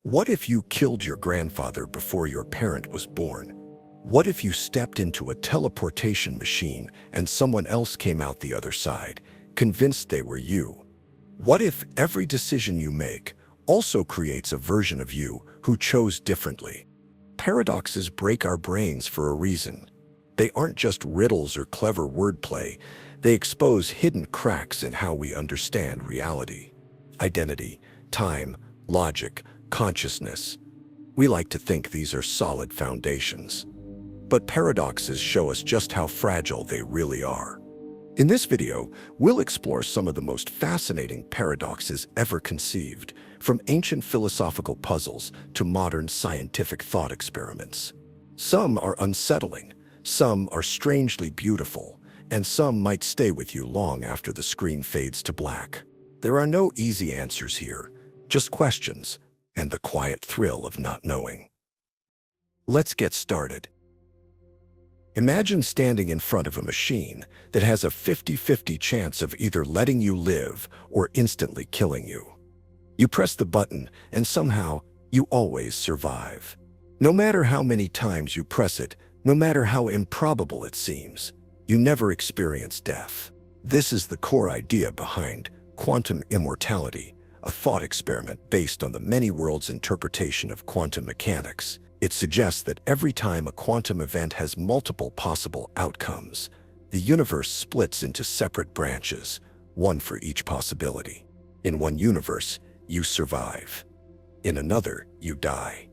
What if you killed your grandfather before your parent was born? What if you stepped into a teleportation machine and someone else came out the other side, convinced they were you? What if every decision you make also creates a version of you who chose differently? Paradoxes break our brains for a reason. They aren't just riddles or clever wordplay. They expose hidden cracks in how we understand reality. Identity, time, logic, consciousness. We like to think these are solid foundations. But paradoxes show us just how fragile they really are. In this video, we'll explore some of the most fascinating paradoxes ever conceived, from ancient philosophical puzzles to modern scientific thought experiments. Some are unsettling, some are strangely beautiful, and some might stay with you long after the screen fades to black. There are no easy answers here, just questions and the quiet thrill of not knowing. Let's get started. Imagine standing in front of a machine that has a 50-50 chance of either letting you live or instantly killing you. You press the button and somehow you always survive. No matter how many times you press it, no matter how improbable it seems, you never experience death. This is the core idea behind quantum immortality, a thought experiment based on the many worlds interpretation of quantum mechanics. It suggests that every time a quantum event has multiple possible outcomes, the universe splits into separate branches, one for each possibility. In one universe, you survive. In another, you die.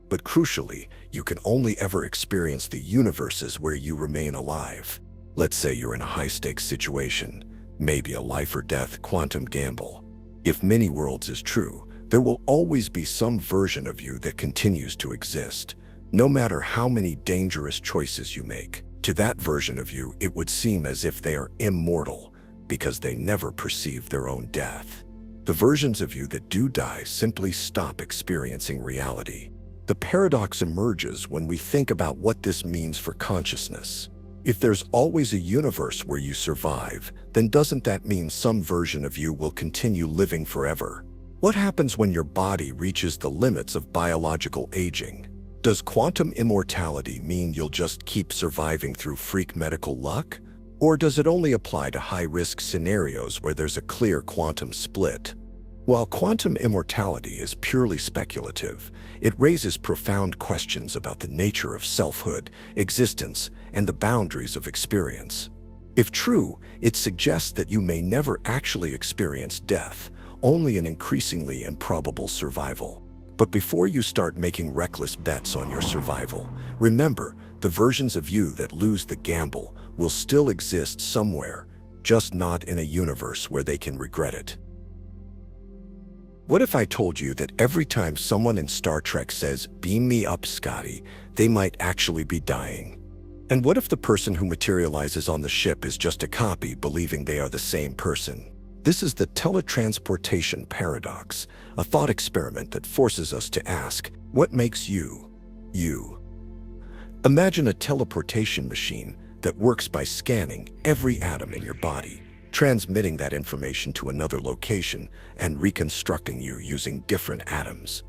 But crucially, you can only ever experience the universes where you remain alive. Let's say you're in a high-stakes situation, maybe a life-or-death quantum gamble. If many worlds is true, there will always be some version of you that continues to exist, no matter how many dangerous choices you make. To that version of you, it would seem as if they are immortal because they never perceive their own death. The versions of you that do die simply stop experiencing reality. The paradox emerges when we think about what this means for consciousness. If there's always a universe where you survive, then doesn't that mean some version of you will continue living forever? What happens when your body reaches the limits of biological aging? Does quantum immortality mean you'll just keep surviving through freak medical luck? Or does it only apply to high-risk scenarios where there's a clear quantum split? While quantum immortality is purely speculative, it raises profound questions about the nature of selfhood, existence, and the boundaries of experience. If true, it suggests that you may never actually experience death, only an increasingly improbable survival. But before you start making reckless bets on your survival, remember, the versions of you that lose the gamble will still exist somewhere, just not in a universe where they can regret it. What if I told you that every time someone in Star Trek says, "Beam me up, Scotty," they might actually be dying? And what if the person who materializes on the ship is just a copy believing they are the same person? This is the Teletransportation Paradox, a thought experiment that forces us to ask, what makes you, you? Imagine a teleportation machine that works by scanning every atom in your body, transmitting that information to another location and reconstructing you using different atoms.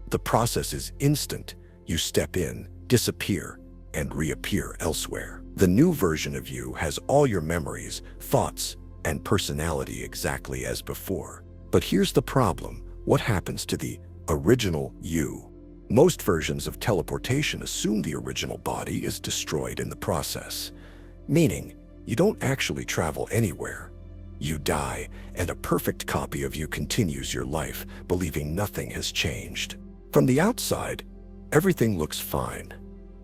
The process is instant. You step in, disappear, and reappear elsewhere. The new version of you has all your memories, thoughts, and personality exactly as before. But here's the problem. What happens to the original you? Most versions of teleportation assume the original body is destroyed in the process, meaning you don't actually travel anywhere. You die, and a perfect copy of you continues your life, believing nothing has changed. From the outside, everything looks fine.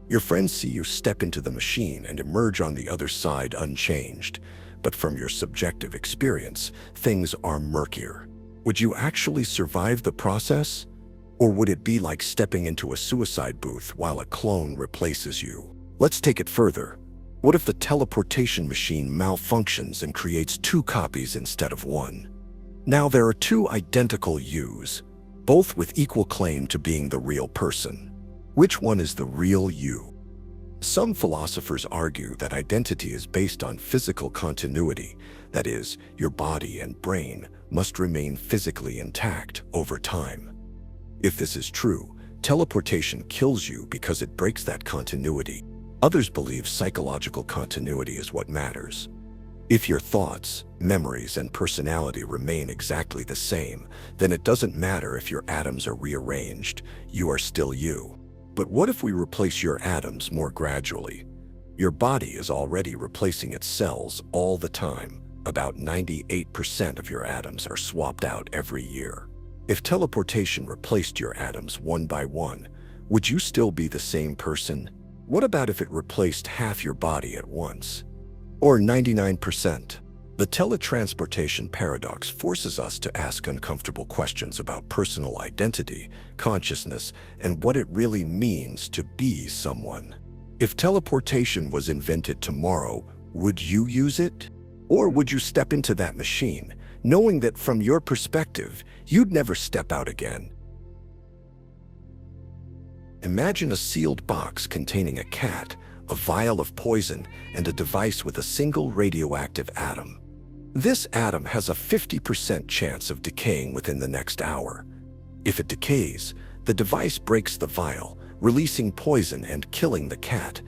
Your friends see you step into the machine and emerge on the other side unchanged. But from your subjective experience, things are murkier. Would you actually survive the process? Or would it be like stepping into a suicide booth while a clone replaces you? Let's take it further. What if the teleportation machine malfunctions and creates two copies instead of one? Now there are two identical yous, both with equal claim to being the real person. Which one is the real you? Some philosophers argue that identity is based on physical continuity, that is, your body and brain must remain physically intact over time. If this is true, teleportation kills you because it breaks that continuity. Others believe psychological continuity is what matters. If your thoughts, memories, and personality remain exactly the same, then it doesn't matter if your atoms are rearranged, you are still you. But what if we replace your atoms more gradually? Your body is already replacing its cells all the time. About 98% of your atoms are swapped out every year. If teleportation replaced your atoms one by one, would you still be the same person? What about if it replaced half your body at once? Or 99%? The Teletransportation Paradox forces us to ask uncomfortable questions about personal identity, consciousness, and what it really means to be someone. If teleportation was invented tomorrow, would you use it? Or would you step into that machine, knowing that from your perspective, you'd never step out again? Imagine a sealed box containing a cat, a vial of poison, and a device with a single radioactive atom. This atom has a 50% chance of decaying within the next hour. If it decays, the device breaks the vial, releasing poison and killing the cat.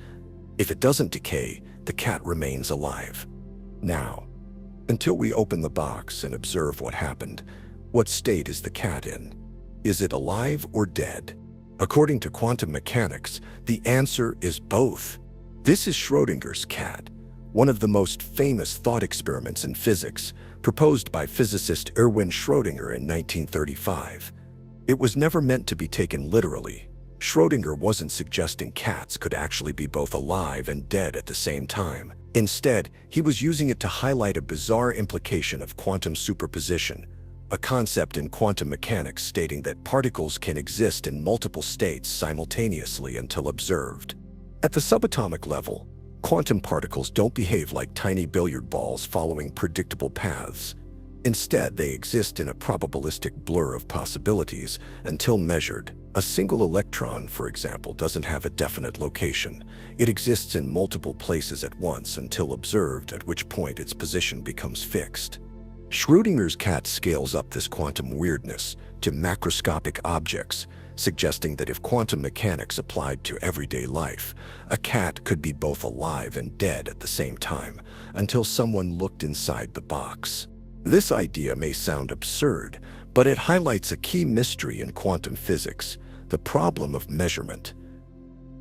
If it doesn't decay, the cat remains alive. Now, until we open the box and observe what happened, what state is the cat in? Is it alive or dead? According to quantum mechanics, the answer is both. This is Schrodinger's cat, one of the most famous thought experiments in physics, proposed by physicist Erwin Schrödinger in 1935. It was never meant to be taken literally. Schrödinger wasn't suggesting cats could actually be both alive and dead at the same time. Instead, he was using it to highlight a bizarre implication of quantum superposition, a concept in quantum mechanics stating that particles can exist in multiple states simultaneously until observed. At the subatomic level, quantum particles don't behave like tiny billiard balls following predictable paths. Instead, they exist in a probabilistic blur of possibilities until measured. A single electron, for example, doesn't have a definite location. It exists in multiple places at once until observed, at which point its position becomes fixed. Schrödinger's cat scales up this quantum weirdness to macroscopic objects, suggesting that if quantum mechanics applied to everyday life, a cat could be both alive and dead at the same time, until someone looked inside the box. This idea may sound absurd, but it highlights a key mystery in quantum physics, the problem of measurement.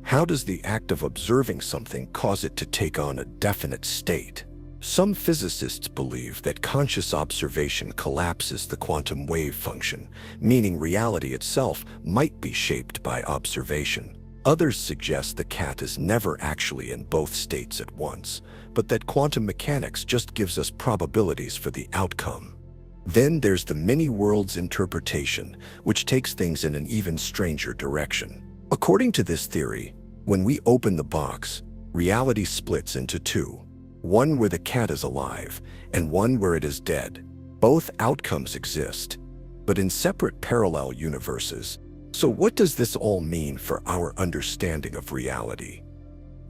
How does the act of observing something cause it to take on a definite state? Some physicists believe that conscious observation collapses the quantum wave function, meaning reality itself might be shaped by observation. Others suggest the cat is never actually in both states at once, but that quantum mechanics just gives us probabilities for the outcome. Then there's the many-worlds interpretation, which takes things in an even stranger direction. According to this theory, when we open the box, reality splits into two. One where the cat is alive, and one where it is dead. Both outcomes exist, but in separate parallel universes. So what does this all mean for our understanding of reality?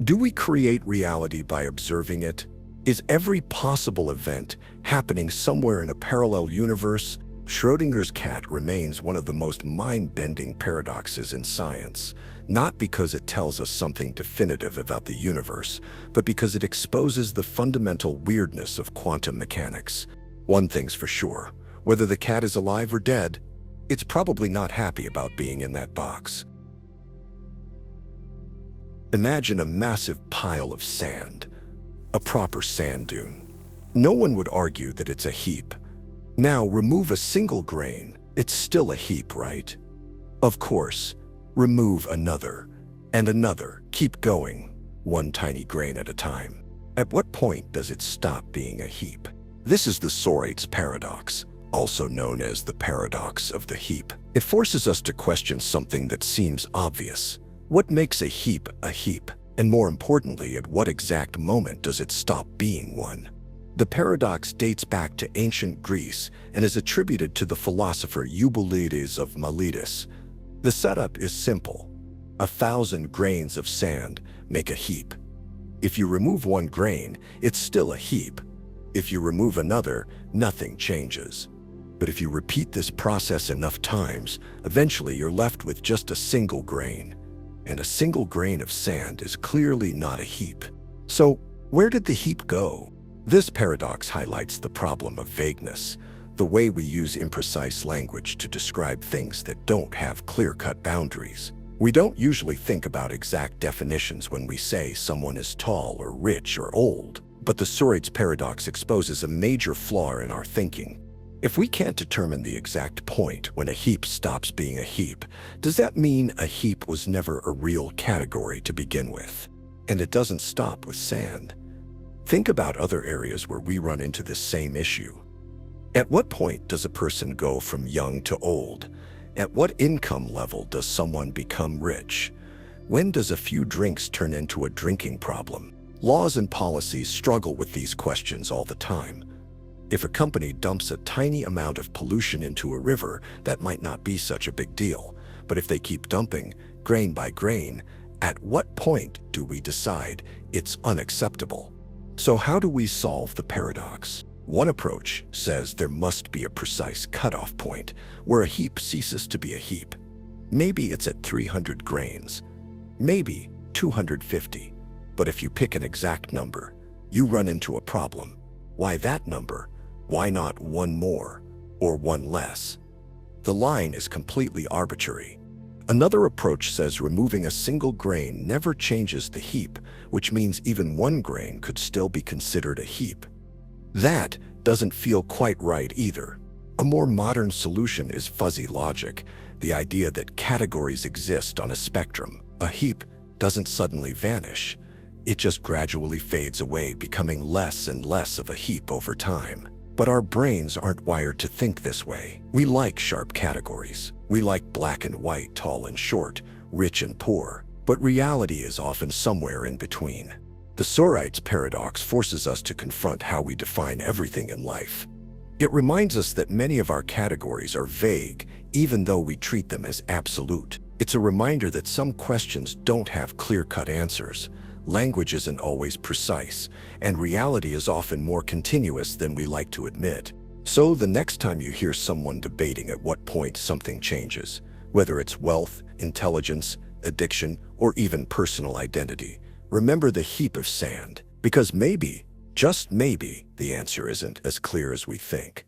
Do we create reality by observing it? Is every possible event happening somewhere in a parallel universe? Schrödinger's cat remains one of the most mind-bending paradoxes in science, not because it tells us something definitive about the universe, but because it exposes the fundamental weirdness of quantum mechanics. One thing's for sure, whether the cat is alive or dead, it's probably not happy about being in that box. Imagine a massive pile of sand, a proper sand dune. No one would argue that it's a heap. Now remove a single grain, it's still a heap, right? Of course, remove another, and another, keep going, one tiny grain at a time. At what point does it stop being a heap? This is the Sorites Paradox, also known as the paradox of the heap. It forces us to question something that seems obvious. What makes a heap? And more importantly, at what exact moment does it stop being one? The paradox dates back to ancient Greece and is attributed to the philosopher Eubulides of Miletus. The setup is simple. 1,000 grains of sand make a heap. If you remove one grain, it's still a heap. If you remove another, nothing changes. But if you repeat this process enough times, eventually you're left with just a single grain. And a single grain of sand is clearly not a heap. So, where did the heap go? This paradox highlights the problem of vagueness, the way we use imprecise language to describe things that don't have clear-cut boundaries. We don't usually think about exact definitions when we say someone is tall or rich or old, but the Sorites Paradox exposes a major flaw in our thinking. If we can't determine the exact point when a heap stops being a heap, does that mean a heap was never a real category to begin with? And it doesn't stop with sand. Think about other areas where we run into this same issue. At what point does a person go from young to old? At what income level does someone become rich? When does a few drinks turn into a drinking problem? Laws and policies struggle with these questions all the time. If a company dumps a tiny amount of pollution into a river, that might not be such a big deal. But if they keep dumping, grain by grain, at what point do we decide it's unacceptable? So how do we solve the paradox? One approach says there must be a precise cutoff point where a heap ceases to be a heap. Maybe it's at 300 grains, maybe 250. But if you pick an exact number, you run into a problem. Why that number? Why not one more or one less? The line is completely arbitrary. Another approach says removing a single grain never changes the heap, which means even one grain could still be considered a heap. That doesn't feel quite right either. A more modern solution is fuzzy logic, the idea that categories exist on a spectrum. A heap doesn't suddenly vanish. It just gradually fades away, becoming less and less of a heap over time. But our brains aren't wired to think this way. We like sharp categories. We like black and white, tall and short, rich and poor. But reality is often somewhere in between. The Sorites Paradox forces us to confront how we define everything in life. It reminds us that many of our categories are vague, even though we treat them as absolute. It's a reminder that some questions don't have clear-cut answers. Language isn't always precise, and reality is often more continuous than we like to admit. So the next time you hear someone debating at what point something changes, whether it's wealth, intelligence, addiction, or even personal identity, remember the heap of sand, because maybe, just maybe, the answer isn't as clear as we think.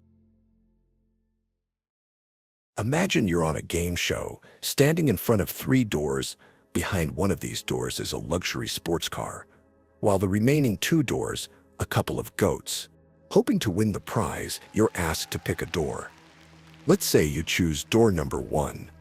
Imagine you're on a game show, standing in front of 3 doors. Behind one of these doors is a luxury sports car, while the remaining 2 doors, a couple of goats. Hoping to win the prize, you're asked to pick a door. Let's say you choose door number 1.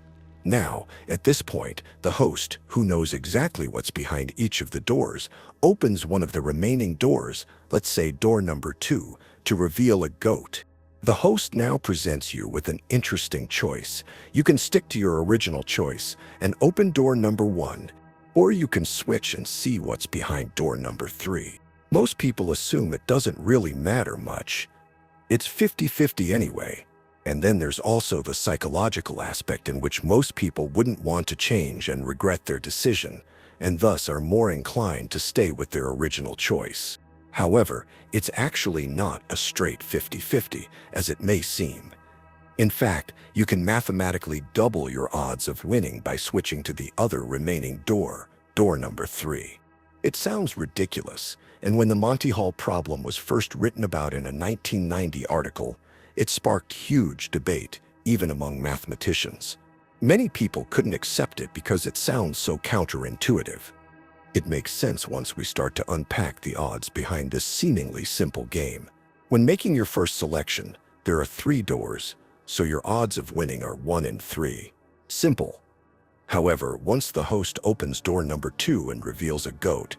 Now, at this point, the host, who knows exactly what's behind each of the doors, opens one of the remaining doors, let's say door number 2, to reveal a goat. The host now presents you with an interesting choice. You can stick to your original choice and open door number 1, or you can switch and see what's behind door number 3. Most people assume it doesn't really matter much. It's 50-50 anyway. And then there's also the psychological aspect in which most people wouldn't want to change and regret their decision, and thus are more inclined to stay with their original choice. However, it's actually not a straight 50-50, as it may seem. In fact, you can mathematically double your odds of winning by switching to the other remaining door, door number 3. It sounds ridiculous, and when the Monty problem was first written about in a 1990 article, it sparked huge debate, even among mathematicians. Many people couldn't accept it because it sounds so counterintuitive. It makes sense once we start to unpack the odds behind this seemingly simple game. When making your first selection, there are 3 doors, so your odds of winning are 1 in 3. Simple. However, once the host opens door number 2 and reveals a goat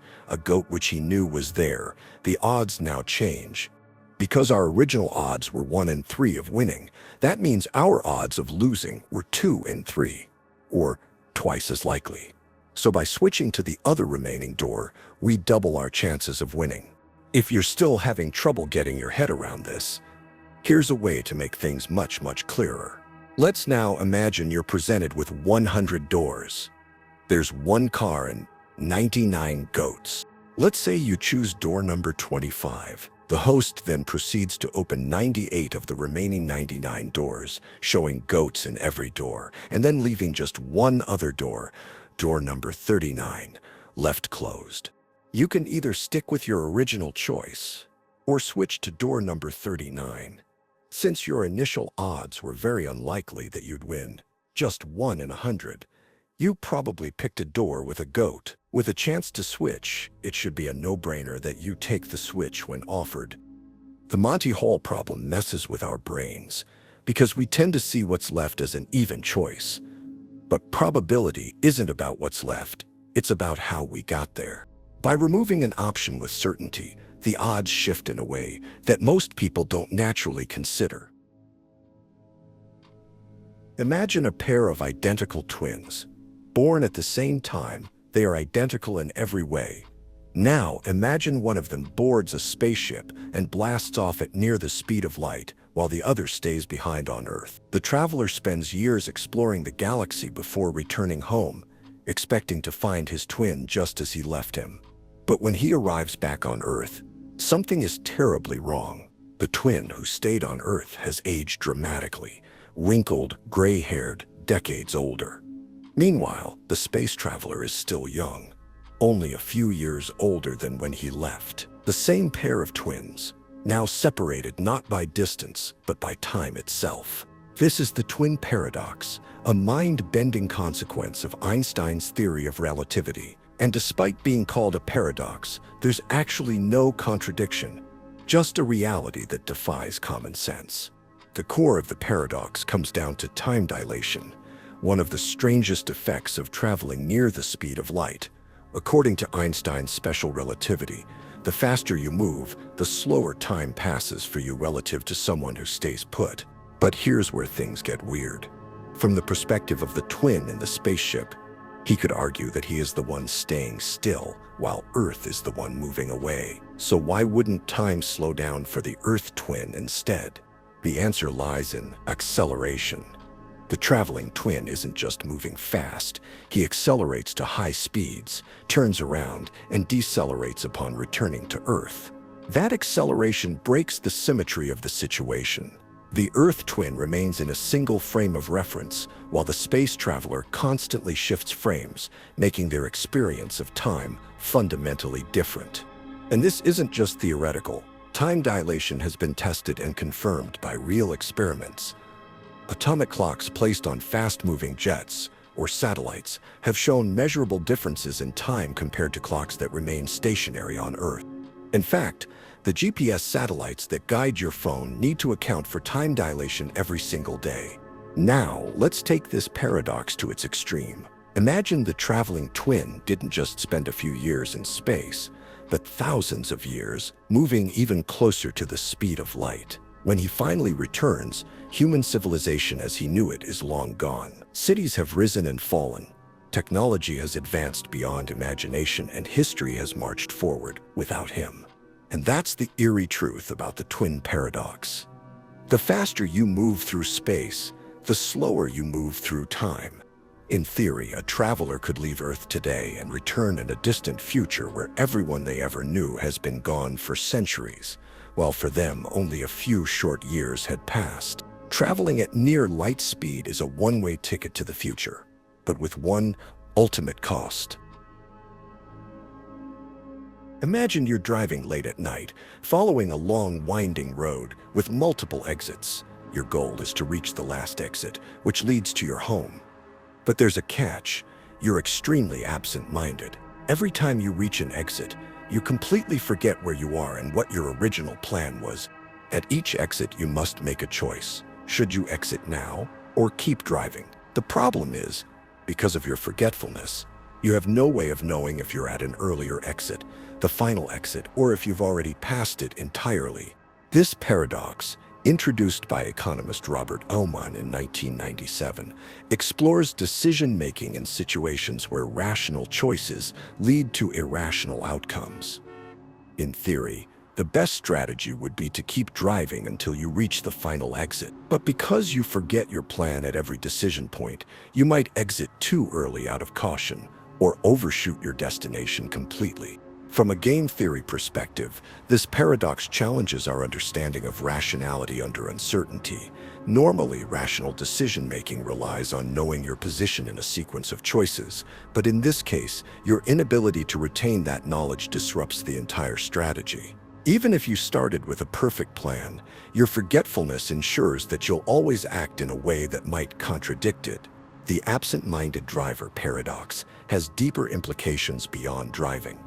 which he knew was there, the odds now change. Because our original odds were 1 in 3 of winning, that means our odds of losing were 2 in 3, or twice as likely. So by switching to the other remaining door, we double our chances of winning. If you're still having trouble getting your head around this, here's a way to make things much clearer. Let's now imagine you're presented with 100 doors. There's 1 car and 99 goats. Let's say you choose door number 25. The host then proceeds to open 98 of the remaining 99 doors, showing goats in every door, and then leaving just one other door, door number 39, left closed. You can either stick with your original choice or switch to door number 39. Since your initial odds were very unlikely that you'd win, just 1 in 100, you probably picked a door with a goat. With a chance to switch, it should be a no-brainer that you take the switch when offered. The Monty Hall problem messes with our brains because we tend to see what's left as an even choice. But probability isn't about what's left, it's about how we got there. By removing an option with certainty, the odds shift in a way that most people don't naturally consider. Imagine a pair of identical twins, born at the same time. They are identical in every way. Now imagine one of them boards a spaceship and blasts off at near the speed of light, while the other stays behind on Earth. The traveler spends years exploring the galaxy before returning home, expecting to find his twin just as he left him. But when he arrives back on Earth, something is terribly wrong. The twin who stayed on Earth has aged dramatically, wrinkled, gray-haired, decades older. Meanwhile, the space traveler is still young, only a few years older than when he left. The same pair of twins, now separated not by distance, but by time itself. This is the twin paradox, a mind-bending consequence of Einstein's theory of relativity. And despite being called a paradox, there's actually no contradiction, just a reality that defies common sense. The core of the paradox comes down to time dilation, one of the strangest effects of traveling near the speed of light. According to Einstein's special relativity, the faster you move, the slower time passes for you relative to someone who stays put. But here's where things get weird. From the perspective of the twin in the spaceship, he could argue that he is the one staying still, while Earth is the one moving away. So why wouldn't time slow down for the Earth twin instead? The answer lies in acceleration. The traveling twin isn't just moving fast, he accelerates to high speeds, turns around, and decelerates upon returning to Earth. That acceleration breaks the symmetry of the situation. The Earth twin remains in a single frame of reference, while the space traveler constantly shifts frames, making their experience of time fundamentally different. And this isn't just theoretical. Time dilation has been tested and confirmed by real experiments. Atomic clocks placed on fast-moving jets, or satellites, have shown measurable differences in time compared to clocks that remain stationary on Earth. In fact, the GPS satellites that guide your phone need to account for time dilation every single day. Now, let's take this paradox to its extreme. Imagine the traveling twin didn't just spend a few years in space, but thousands of years, moving even closer to the speed of light. When he finally returns, human civilization as he knew it is long gone. Cities have risen and fallen. Technology has advanced beyond imagination, and history has marched forward without him. And that's the eerie truth about the twin paradox. The faster you move through space, the slower you move through time. In theory, a traveler could leave Earth today and return in a distant future where everyone they ever knew has been gone for centuries, while for them only a few short years had passed. Traveling at near light speed is a one-way ticket to the future, but with one ultimate cost. Imagine you're driving late at night, following a long, winding road with multiple exits. Your goal is to reach the last exit, which leads to your home. But there's a catch. You're extremely absent-minded. Every time you reach an exit, you completely forget where you are and what your original plan was. At each exit, you must make a choice. Should you exit now or keep driving? The problem is, because of your forgetfulness, you have no way of knowing if you're at an earlier exit, the final exit, or if you've already passed it entirely. This paradox, introduced by economist Robert Boltzmann in 1997, explores decision-making in situations where rational choices lead to irrational outcomes. In theory, the best strategy would be to keep driving until you reach the final exit. But because you forget your plan at every decision point, you might exit too early out of caution or overshoot your destination completely. From a game theory perspective, this paradox challenges our understanding of rationality under uncertainty. Normally, rational decision-making relies on knowing your position in a sequence of choices, but in this case, your inability to retain that knowledge disrupts the entire strategy. Even if you started with a perfect plan, your forgetfulness ensures that you'll always act in a way that might contradict it. The absent-minded driver paradox has deeper implications beyond driving.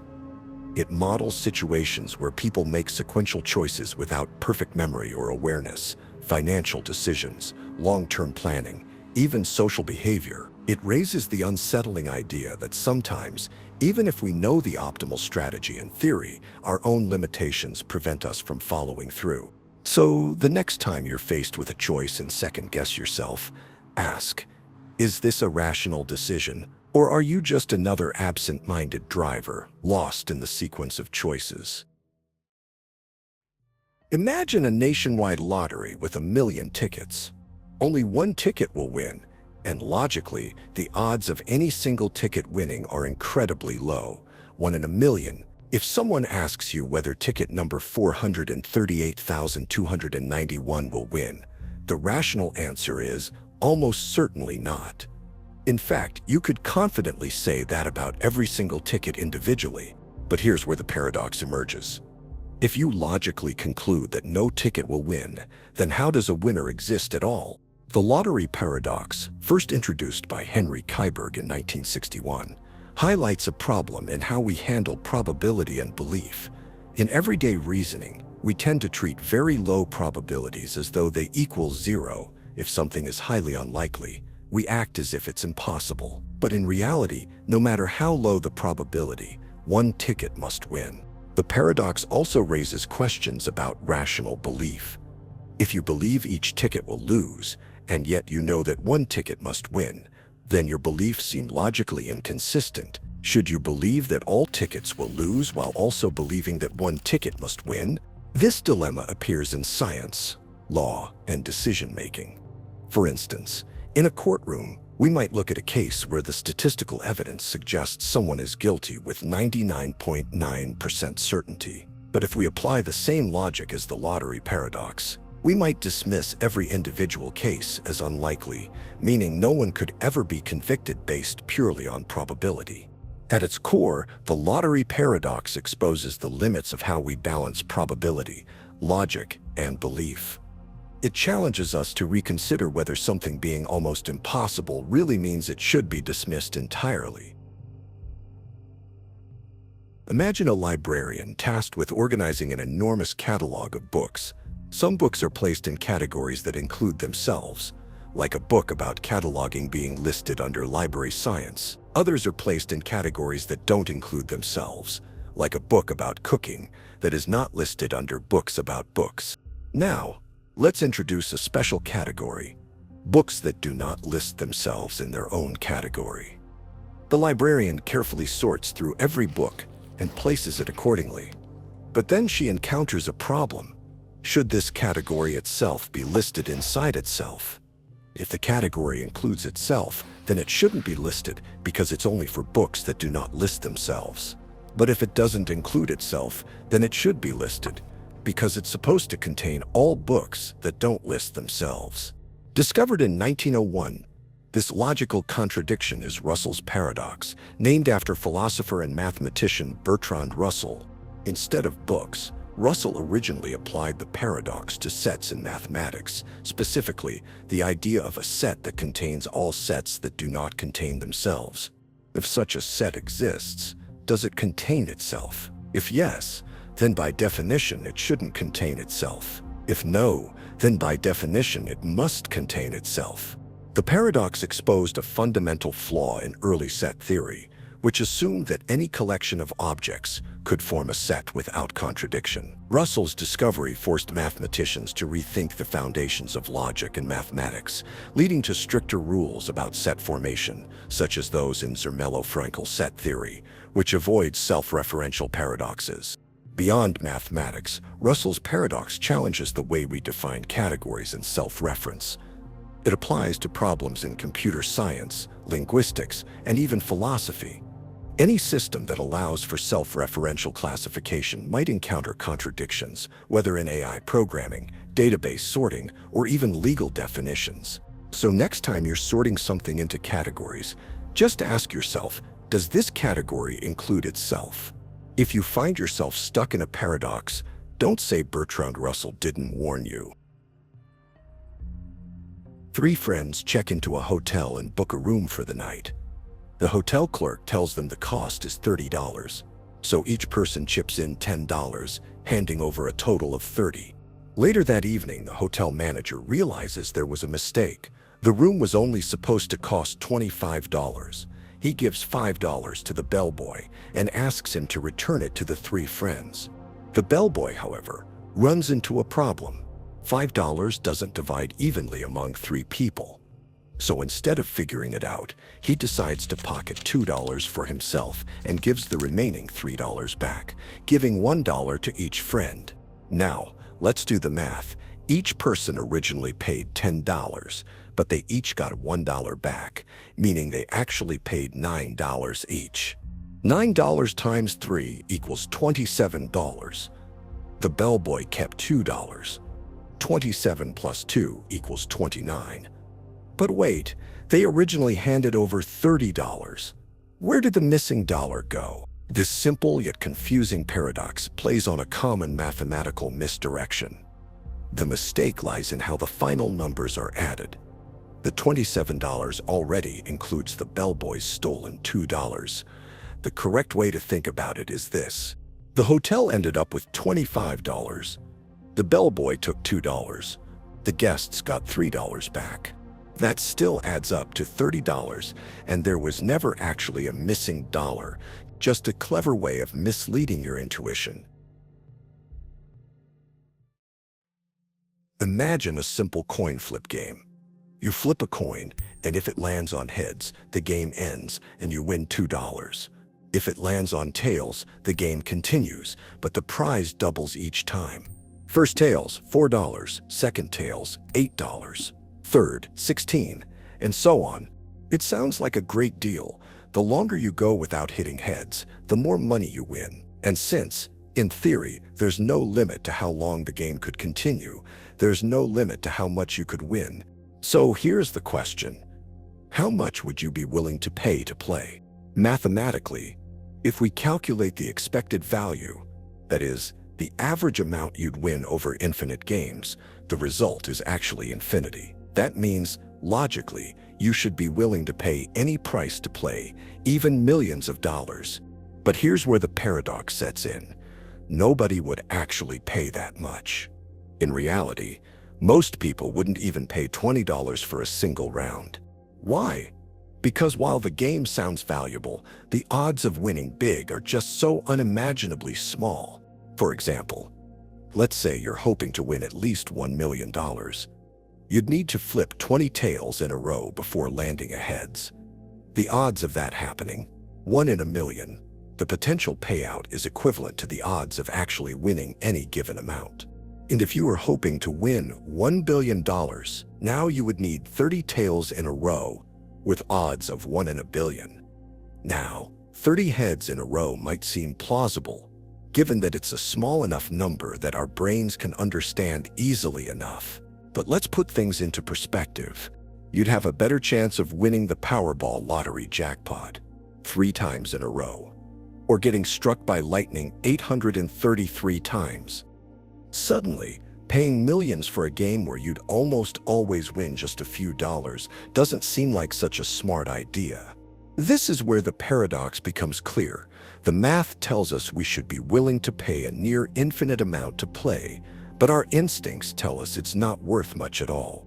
It models situations where people make sequential choices without perfect memory or awareness, financial decisions, long-term planning, even social behavior. It raises the unsettling idea that sometimes, even if we know the optimal strategy in theory, our own limitations prevent us from following through. So, the next time you're faced with a choice and second-guess yourself, ask, is this a rational decision? Or are you just another absent-minded driver, lost in the sequence of choices? Imagine a nationwide lottery with 1,000,000 tickets. Only one ticket will win, and logically, the odds of any single ticket winning are incredibly low, 1 in 1,000,000. If someone asks you whether ticket number 438,291 will win, the rational answer is almost certainly not. In fact, you could confidently say that about every single ticket individually. But here's where the paradox emerges. If you logically conclude that no ticket will win, then how does a winner exist at all? The lottery paradox, first introduced by Henry Keiberg in 1961, highlights a problem in how we handle probability and belief. In everyday reasoning, we tend to treat very low probabilities as though they equal zero. If something is highly unlikely, we act as if it's impossible. But in reality, no matter how low the probability, one ticket must win. The paradox also raises questions about rational belief. If you believe each ticket will lose, and yet you know that one ticket must win, then your beliefs seem logically inconsistent. Should you believe that all tickets will lose while also believing that one ticket must win? This dilemma appears in science, law, and decision-making. For instance, in a courtroom, we might look at a case where the statistical evidence suggests someone is guilty with 99.9% certainty. But if we apply the same logic as the lottery paradox, we might dismiss every individual case as unlikely, meaning no one could ever be convicted based purely on probability. At its core, the lottery paradox exposes the limits of how we balance probability, logic, and belief. It challenges us to reconsider whether something being almost impossible really means it should be dismissed entirely. Imagine a librarian tasked with organizing an enormous catalog of books. Some books are placed in categories that include themselves, like a book about cataloging being listed under library science. Others are placed in categories that don't include themselves, like a book about cooking that is not listed under books about books. Now, let's introduce a special category, books that do not list themselves in their own category. The librarian carefully sorts through every book and places it accordingly. But then she encounters a problem. Should this category itself be listed inside itself? If the category includes itself, then it shouldn't be listed because it's only for books that do not list themselves. But if it doesn't include itself, then it should be listed because it's supposed to contain all books that don't list themselves. Discovered in 1901, this logical contradiction is Russell's paradox, named after philosopher and mathematician Bertrand Russell. Instead of books, Russell originally applied the paradox to sets in mathematics, specifically the idea of a set that contains all sets that do not contain themselves. If such a set exists, does it contain itself? If yes, then by definition it shouldn't contain itself. If no, then by definition it must contain itself. The paradox exposed a fundamental flaw in early set theory, which assumed that any collection of objects could form a set without contradiction. Russell's discovery forced mathematicians to rethink the foundations of logic and mathematics, leading to stricter rules about set formation, such as those in Zermelo-Fraenkel set theory, which avoids self-referential paradoxes. Beyond mathematics, Russell's paradox challenges the way we define categories and self-reference. It applies to problems in computer science, linguistics, and even philosophy. Any system that allows for self-referential classification might encounter contradictions, whether in AI programming, database sorting, or even legal definitions. So next time you're sorting something into categories, just ask yourself, does this category include itself? If you find yourself stuck in a paradox, don't say Bertrand Russell didn't warn you. 3 friends check into a hotel and book a room for the night. The hotel clerk tells them the cost is $30, so each person chips in $10, handing over a total of $30. Later that evening, the hotel manager realizes there was a mistake. The room was only supposed to cost $25. He gives $5 to the bellboy and asks him to return it to the 3 friends. The bellboy, however, runs into a problem. $5 doesn't divide evenly among 3 people. So instead of figuring it out, he decides to pocket $2 for himself and gives the remaining $3 back, giving $1 to each friend. Now, let's do the math. Each person originally paid $10, but they each got $1 back, meaning they actually paid $9 each. $9 times 3 equals $27. The bellboy kept $2. 27 plus 2 equals 29. But wait, they originally handed over $30. Where did the missing dollar go? This simple yet confusing paradox plays on a common mathematical misdirection. The mistake lies in how the final numbers are added. The $27 already includes the bellboy's stolen $2. The correct way to think about it is this. The hotel ended up with $25. The bellboy took $2. The guests got $3 back. That still adds up to $30, and there was never actually a missing dollar, just a clever way of misleading your intuition. Imagine a simple coin flip game. You flip a coin, and if it lands on heads, the game ends and you win $2. If it lands on tails, the game continues, but the prize doubles each time. First tails, $4. Second tails, $8. Third, $16, and so on. It sounds like a great deal. The longer you go without hitting heads, the more money you win. And since, in theory, there's no limit to how long the game could continue, there's no limit to how much you could win. So here's the question. How much would you be willing to pay to play? Mathematically, if we calculate the expected value, that is, the average amount you'd win over infinite games, the result is actually infinity. That means, logically, you should be willing to pay any price to play, even millions of dollars. But here's where the paradox sets in. Nobody would actually pay that much. In reality, most people wouldn't even pay $20 for a single round. Why? Because while the game sounds valuable, the odds of winning big are just so unimaginably small. For example, let's say you're hoping to win at least $1 million. You'd need to flip 20 tails in a row before landing a heads. The odds of that happening, 1 in a million. The potential payout is equivalent to the odds of actually winning any given amount. And if you were hoping to win $1 billion, now you would need 30 tails in a row with odds of 1 in a billion. Now, 30 heads in a row might seem plausible, given that it's a small enough number that our brains can understand easily enough. But let's put things into perspective. You'd have a better chance of winning the Powerball lottery jackpot 3 times in a row, or getting struck by lightning 833 times. Suddenly, paying millions for a game where you'd almost always win just a few dollars doesn't seem like such a smart idea. This is where the paradox becomes clear. The math tells us we should be willing to pay a near infinite amount to play, but our instincts tell us it's not worth much at all.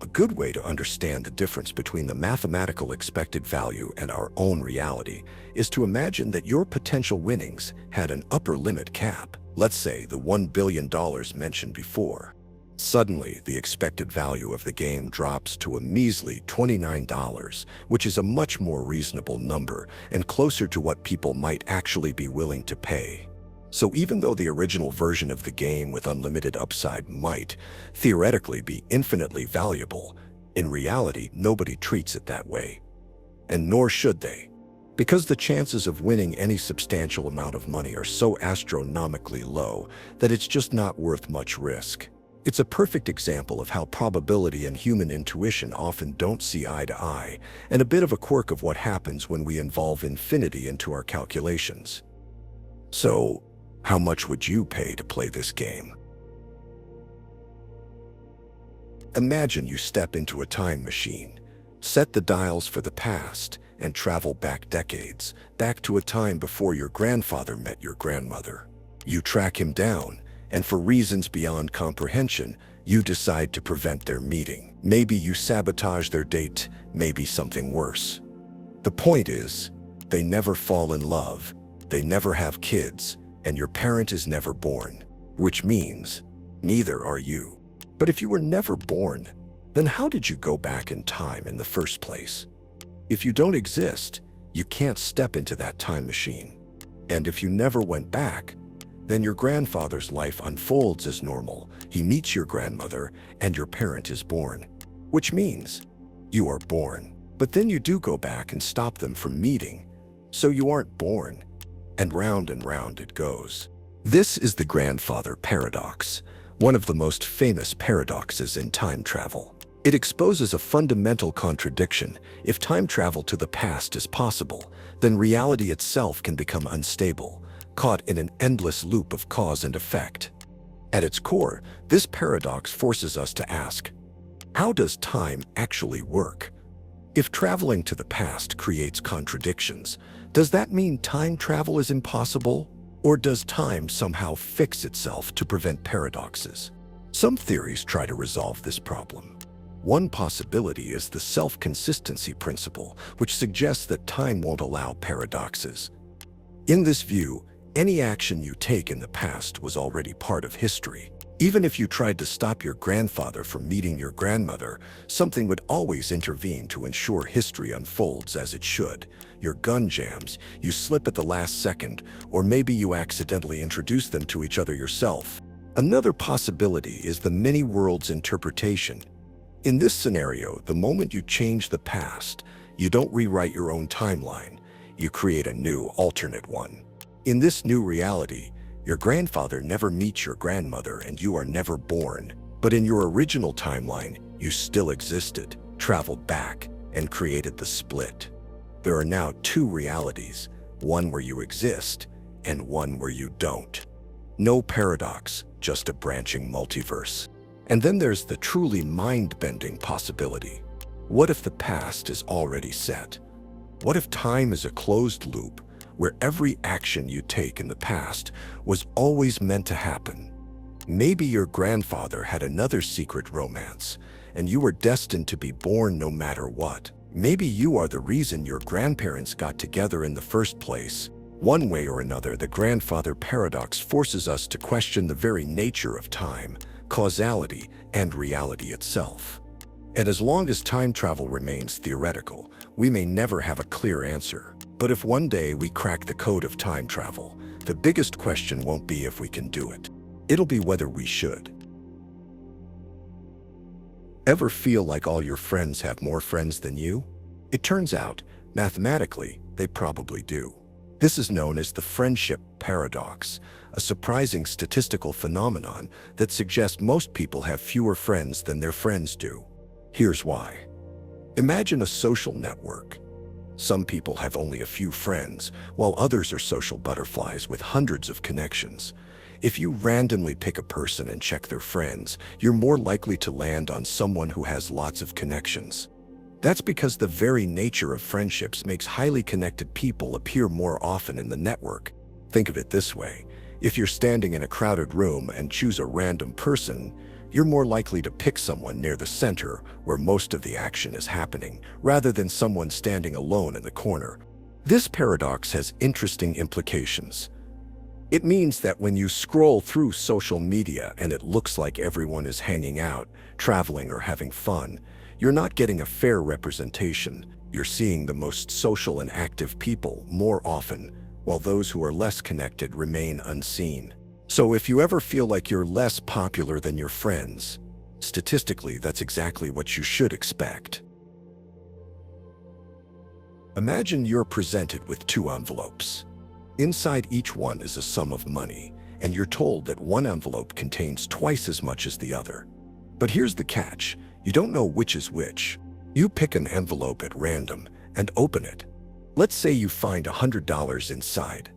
A good way to understand the difference between the mathematical expected value and our own reality is to imagine that your potential winnings had an upper limit cap. Let's say the $1 billion mentioned before. Suddenly, the expected value of the game drops to a measly $29, which is a much more reasonable number and closer to what people might actually be willing to pay. So even though the original version of the game with unlimited upside might, theoretically, be infinitely valuable, in reality, nobody treats it that way. And nor should they. because the chances of winning any substantial amount of money are so astronomically low that it's just not worth much risk. It's a perfect example of how probability and human intuition often don't see eye to eye, and a bit of a quirk of what happens when we involve infinity into our calculations. So, how much would you pay to play this game? Imagine you step into a time machine, set the dials for the past, and travel back decades, back to a time before your grandfather met your grandmother. You track him down, and for reasons beyond comprehension, you decide to prevent their meeting. Maybe you sabotage their date, maybe something worse. The point is, they never fall in love, they never have kids, and your parent is never born, which means neither are you. But if you were never born, then how did you go back in time in the first place? If you don't exist, you can't step into that time machine. And if you never went back, then your grandfather's life unfolds as normal. He meets your grandmother, and your parent is born, which means you are born. But then you do go back and stop them from meeting, so you aren't born. And round it goes. This is the grandfather paradox, one of the most famous paradoxes in time travel. It exposes a fundamental contradiction. If time travel to the past is possible, then reality itself can become unstable, caught in an endless loop of cause and effect. At its core, this paradox forces us to ask, how does time actually work? If traveling to the past creates contradictions, does that mean time travel is impossible? Or does time somehow fix itself to prevent paradoxes? Some theories try to resolve this problem. One possibility is the self-consistency principle, which suggests that time won't allow paradoxes. In this view, any action you take in the past was already part of history. Even if you tried to stop your grandfather from meeting your grandmother, something would always intervene to ensure history unfolds as it should. Your gun jams, you slip at the last second, or maybe you accidentally introduce them to each other yourself. Another possibility is the many worlds interpretation. In this scenario, the moment you change the past, you don't rewrite your own timeline, you create a new, alternate one. In this new reality, your grandfather never meets your grandmother and you are never born. But in your original timeline, you still existed, traveled back, and created the split. There are now two realities, one where you exist and one where you don't. No paradox, just a branching multiverse. And then there's the truly mind-bending possibility. What if the past is already set? What if time is a closed loop where every action you take in the past was always meant to happen? Maybe your grandfather had another secret romance, and you were destined to be born no matter what. Maybe you are the reason your grandparents got together in the first place. One way or another, the grandfather paradox forces us to question the very nature of time, causality, and reality itself. And as long as time travel remains theoretical, we may never have a clear answer. But if one day we crack the code of time travel, the biggest question won't be if we can do it. It'll be whether we should. Ever feel like all your friends have more friends than you? It turns out, mathematically, they probably do. This is known as the friendship paradox, a surprising statistical phenomenon that suggests most people have fewer friends than their friends do. Here's why. Imagine a social network. Some people have only a few friends, while others are social butterflies with hundreds of connections. If you randomly pick a person and check their friends, you're more likely to land on someone who has lots of connections. That's because the very nature of friendships makes highly connected people appear more often in the network. Think of it this way. If you're standing in a crowded room and choose a random person, you're more likely to pick someone near the center where most of the action is happening, rather than someone standing alone in the corner. This paradox has interesting implications. It means that when you scroll through social media and it looks like everyone is hanging out, traveling, or having fun, you're not getting a fair representation. You're seeing the most social and active people more often, while those who are less connected remain unseen. So if you ever feel like you're less popular than your friends, statistically, that's exactly what you should expect. Imagine you're presented with two envelopes. Inside each one is a sum of money, and you're told that one envelope contains twice as much as the other. But here's the catch. You don't know which is which. You pick an envelope at random and open it. Let's say you find $100 inside.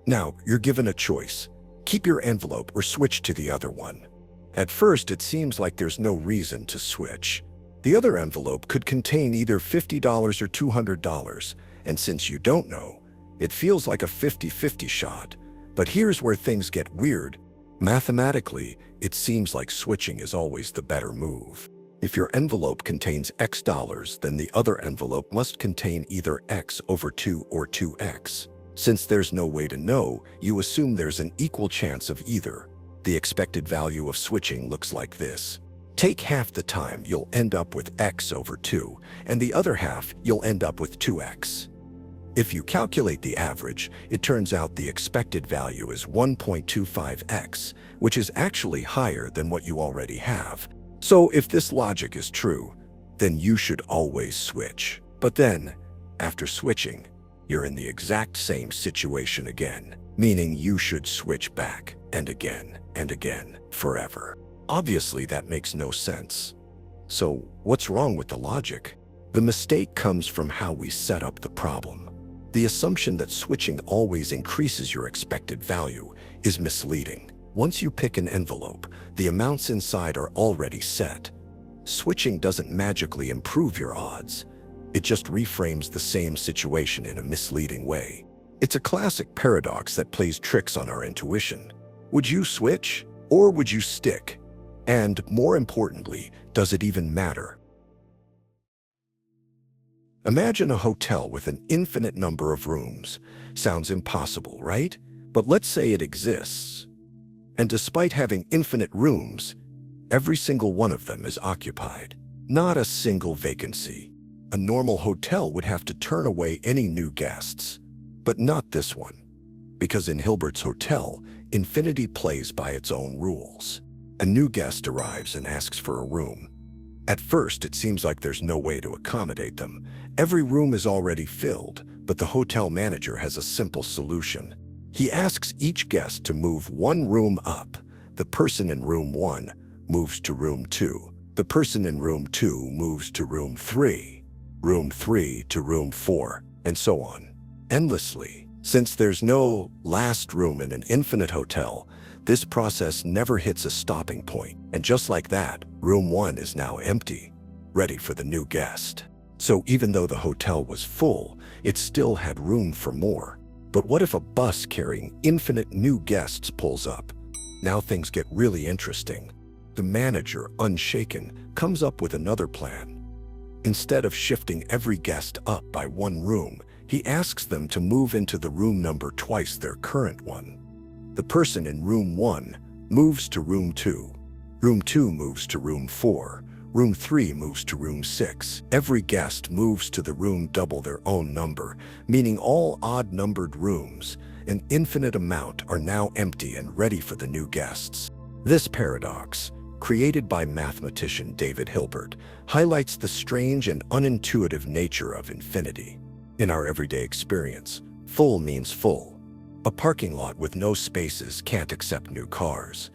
Now, you're given a choice. Keep your envelope or switch to the other one. At first, it seems like there's no reason to switch. The other envelope could contain either $50 or $200, and since you don't know, it feels like a 50-50 shot. But here's where things get weird. Mathematically, it seems like switching is always the better move. If your envelope contains X dollars, then the other envelope must contain either X over 2 or 2X. Since there's no way to know, you assume there's an equal chance of either. The expected value of switching looks like this. Take half the time, you'll end up with X over 2, and the other half, you'll end up with 2X. If you calculate the average, it turns out the expected value is 1.25x, which is actually higher than what you already have. So if this logic is true, then you should always switch. But then, after switching, you're in the exact same situation again, meaning you should switch back and again, forever. Obviously, that makes no sense. So what's wrong with the logic? The mistake comes from how we set up the problem. The assumption that switching always increases your expected value is misleading. Once you pick an envelope, the amounts inside are already set. Switching doesn't magically improve your odds. It just reframes the same situation in a misleading way. It's a classic paradox that plays tricks on our intuition. Would you switch, or would you stick? And more importantly, does it even matter? Imagine a hotel with an infinite number of rooms. Sounds impossible, right? But let's say it exists. And despite having infinite rooms, every single one of them is occupied. Not a single vacancy. A normal hotel would have to turn away any new guests. But not this one. Because in Hilbert's hotel, infinity plays by its own rules. A new guest arrives and asks for a room. At first, it seems like there's no way to accommodate them. Every room is already filled, but the hotel manager has a simple solution. He asks each guest to move one room up. The person in room 1 moves to room 2. The person in room 2 moves to room 3. Room 3 to room 4, and so on. Endlessly. Since there's no last room in an infinite hotel, this process never hits a stopping point. And just like that, room 1 is now empty, ready for the new guest. So even though the hotel was full, it still had room for more. But what if a bus carrying infinite new guests pulls up? Now things get really interesting. The manager, unshaken, comes up with another plan. Instead of shifting every guest up by one room, he asks them to move into the room number twice their current one. The person in room 1 moves to room 2. Room 2 moves to room 4. Room 3 moves to room 6. Every guest moves to the room double their own number, meaning all odd-numbered rooms, an infinite amount, are now empty and ready for the new guests. This paradox, created by mathematician David Hilbert, highlights the strange and unintuitive nature of infinity. In our everyday experience, full means full. A parking lot with no spaces can't accept new cars.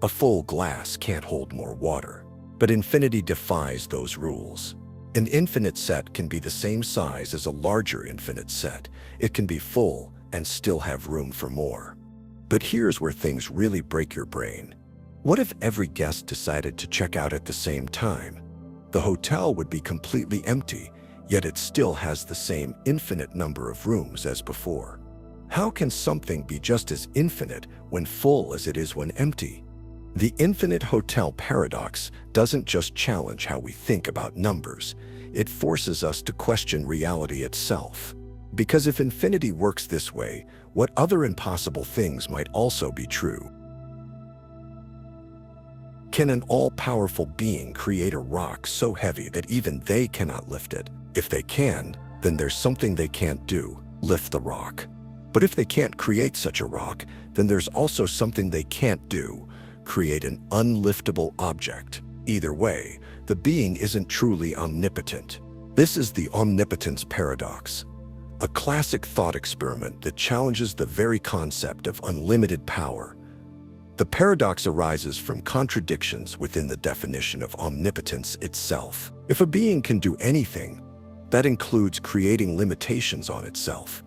A full glass can't hold more water. But infinity defies those rules. An infinite set can be the same size as a larger infinite set. It can be full and still have room for more. But here's where things really break your brain. What if every guest decided to check out at the same time? The hotel would be completely empty, yet it still has the same infinite number of rooms as before. How can something be just as infinite when full as it is when empty? The infinite hotel paradox doesn't just challenge how we think about numbers, it forces us to question reality itself. Because if infinity works this way, what other impossible things might also be true? Can an all-powerful being create a rock so heavy that even they cannot lift it? If they can, then there's something they can't do, lift the rock. But if they can't create such a rock, then there's also something they can't do, create an unliftable object. Either way, the being isn't truly omnipotent. This is the Omnipotence Paradox, a classic thought experiment that challenges the very concept of unlimited power. The paradox arises from contradictions within the definition of omnipotence itself. If a being can do anything, that includes creating limitations on itself.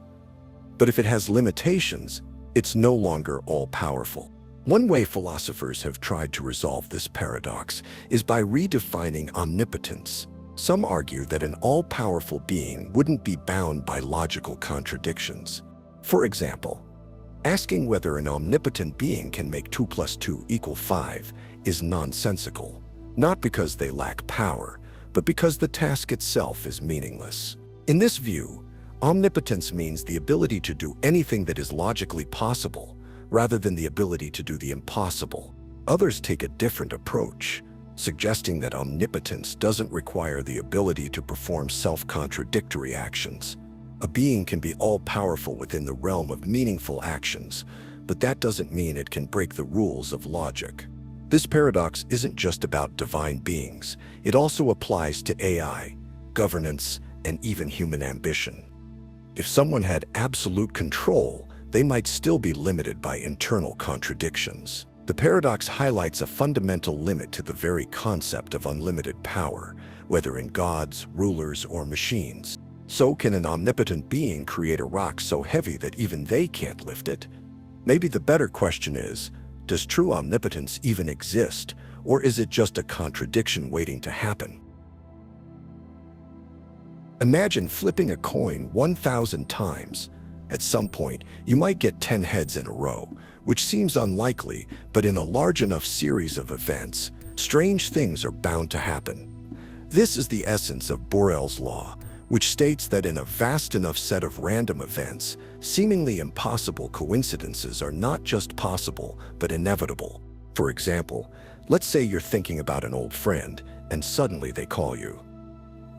But if it has limitations, it's no longer all-powerful. One way philosophers have tried to resolve this paradox is by redefining omnipotence. Some argue that an all-powerful being wouldn't be bound by logical contradictions. For example, asking whether an omnipotent being can make 2 + 2 = 5 is nonsensical, not because they lack power, but because the task itself is meaningless. In this view, omnipotence means the ability to do anything that is logically possible, rather than the ability to do the impossible. Others take a different approach, suggesting that omnipotence doesn't require the ability to perform self-contradictory actions. A being can be all-powerful within the realm of meaningful actions, but that doesn't mean it can break the rules of logic. This paradox isn't just about divine beings. It also applies to AI, governance, and even human ambition. If someone had absolute control, they might still be limited by internal contradictions. The paradox highlights a fundamental limit to the very concept of unlimited power, whether in gods, rulers, or machines. So can an omnipotent being create a rock so heavy that even they can't lift it? Maybe the better question is, does true omnipotence even exist, or is it just a contradiction waiting to happen? Imagine flipping a coin 1,000 times. At some point, you might get 10 heads in a row, which seems unlikely, but in a large enough series of events, strange things are bound to happen. This is the essence of Borel's law, which states that in a vast enough set of random events, seemingly impossible coincidences are not just possible, but inevitable. For example, let's say you're thinking about an old friend, and suddenly they call you.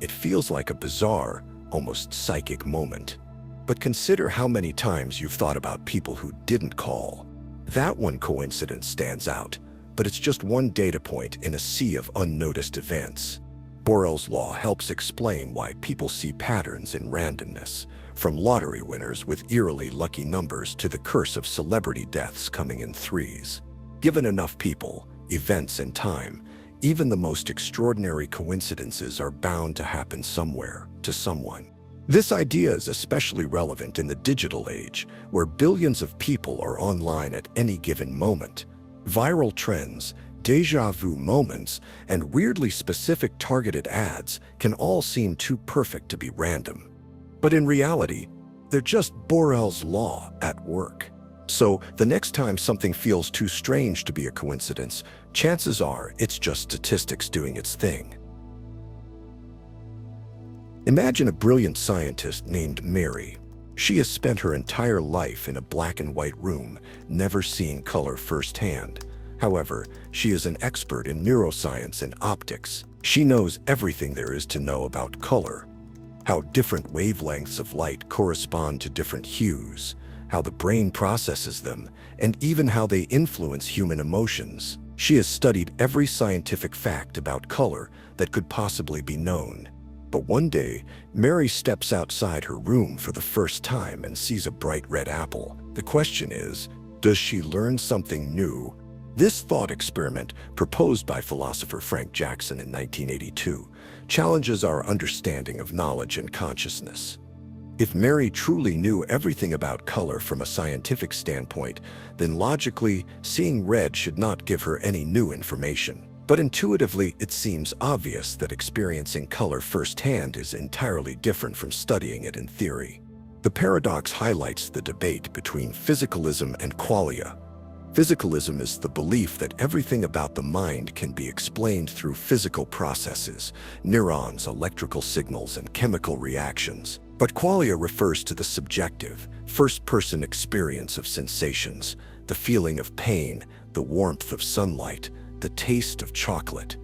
It feels like a bizarre, almost psychic moment. But consider how many times you've thought about people who didn't call. That one coincidence stands out, but it's just one data point in a sea of unnoticed events. Borel's law helps explain why people see patterns in randomness, from lottery winners with eerily lucky numbers to the curse of celebrity deaths coming in threes. Given enough people, events, and time, even the most extraordinary coincidences are bound to happen somewhere, to someone. This idea is especially relevant in the digital age, where billions of people are online at any given moment. Viral trends, déjà vu moments, and weirdly specific targeted ads can all seem too perfect to be random. But in reality, they're just Borel's law at work. So the next time something feels too strange to be a coincidence, chances are it's just statistics doing its thing. Imagine a brilliant scientist named Mary. She has spent her entire life in a black and white room, never seeing color firsthand. However, she is an expert in neuroscience and optics. She knows everything there is to know about color, how different wavelengths of light correspond to different hues, how the brain processes them, and even how they influence human emotions. She has studied every scientific fact about color that could possibly be known. But one day, Mary steps outside her room for the first time and sees a bright red apple. The question is, does she learn something new? This thought experiment, proposed by philosopher Frank Jackson in 1982, challenges our understanding of knowledge and consciousness. If Mary truly knew everything about color from a scientific standpoint, then logically, seeing red should not give her any new information. But intuitively, it seems obvious that experiencing color firsthand is entirely different from studying it in theory. The paradox highlights the debate between physicalism and qualia. Physicalism is the belief that everything about the mind can be explained through physical processes, neurons, electrical signals, and chemical reactions. But qualia refers to the subjective, first-person experience of sensations, the feeling of pain, the warmth of sunlight, the taste of chocolate.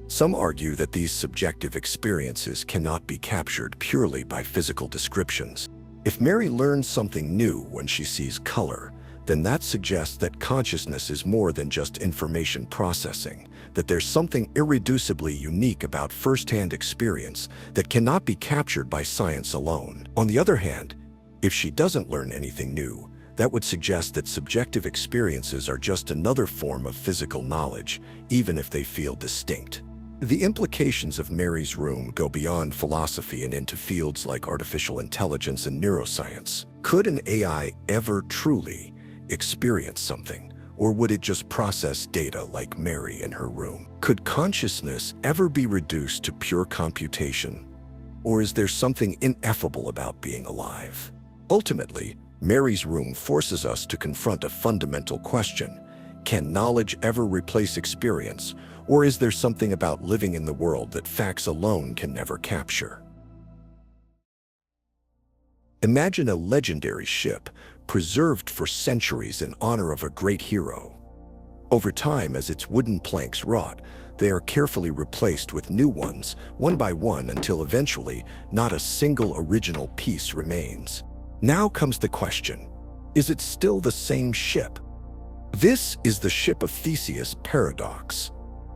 Some argue that these subjective experiences cannot be captured purely by physical descriptions. If Mary learns something new when she sees color, then that suggests that consciousness is more than just information processing, that there's something irreducibly unique about first-hand experience that cannot be captured by science alone. On the other hand, if she doesn't learn anything new, that would suggest that subjective experiences are just another form of physical knowledge, even if they feel distinct. The implications of Mary's room go beyond philosophy and into fields like artificial intelligence and neuroscience. Could an AI ever truly experience something, or would it just process data like Mary in her room? Could consciousness ever be reduced to pure computation, or is there something ineffable about being alive? Ultimately, Mary's room forces us to confront a fundamental question. Can knowledge ever replace experience, or is there something about living in the world that facts alone can never capture? Imagine a legendary ship preserved for centuries in honor of a great hero. Over time, as its wooden planks rot, they are carefully replaced with new ones, one by one, until eventually not a single original piece remains. Now comes the question, is it still the same ship? This is the Ship of Theseus Paradox,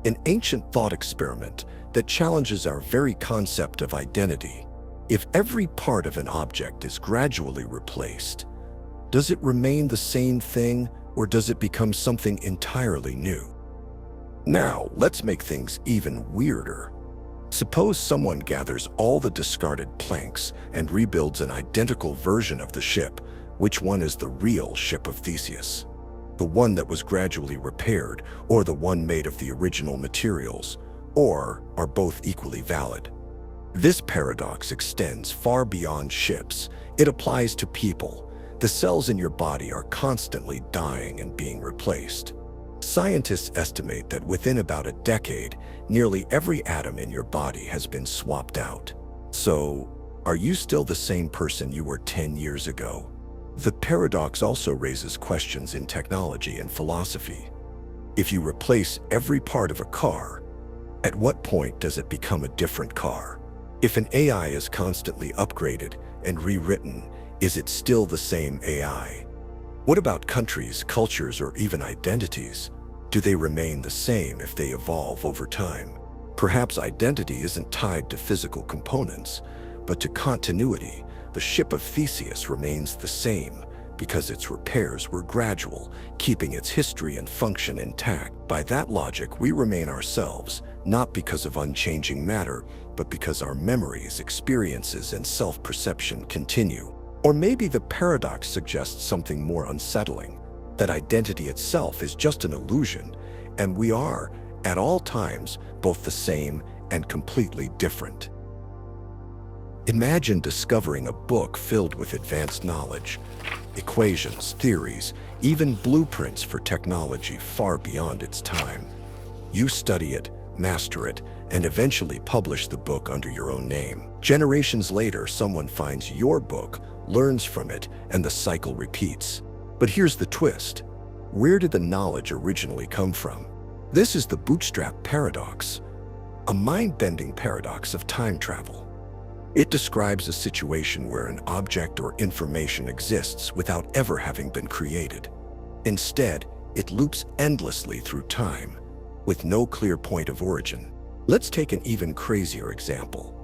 an ancient thought experiment that challenges our very concept of identity. If every part of an object is gradually replaced, does it remain the same thing, or does it become something entirely new? Now, let's make things even weirder. Suppose someone gathers all the discarded planks and rebuilds an identical version of the ship. Which one is the real Ship of Theseus? The one that was gradually repaired, or the one made of the original materials? Or are both equally valid? This paradox extends far beyond ships. It applies to people. The cells in your body are constantly dying and being replaced. Scientists estimate that within about a decade, nearly every atom in your body has been swapped out. So, are you still the same person you were 10 years ago? The paradox also raises questions in technology and philosophy. If you replace every part of a car, at what point does it become a different car? If an AI is constantly upgraded and rewritten, is it still the same AI? What about countries, cultures, or even identities? Do they remain the same if they evolve over time? Perhaps identity isn't tied to physical components, but to continuity. The Ship of Theseus remains the same because its repairs were gradual, keeping its history and function intact. By that logic, we remain ourselves, not because of unchanging matter, but because our memories, experiences, and self-perception continue. Or maybe the paradox suggests something more unsettling, that identity itself is just an illusion, and we are, at all times, both the same and completely different. Imagine discovering a book filled with advanced knowledge, equations, theories, even blueprints for technology far beyond its time. You study it, master it, and eventually publish the book under your own name. Generations later, someone finds your book, learns from it, and the cycle repeats. But here's the twist. Where did the knowledge originally come from? This is the Bootstrap Paradox, a mind-bending paradox of time travel. It describes a situation where an object or information exists without ever having been created. Instead, it loops endlessly through time, with no clear point of origin. Let's take an even crazier example.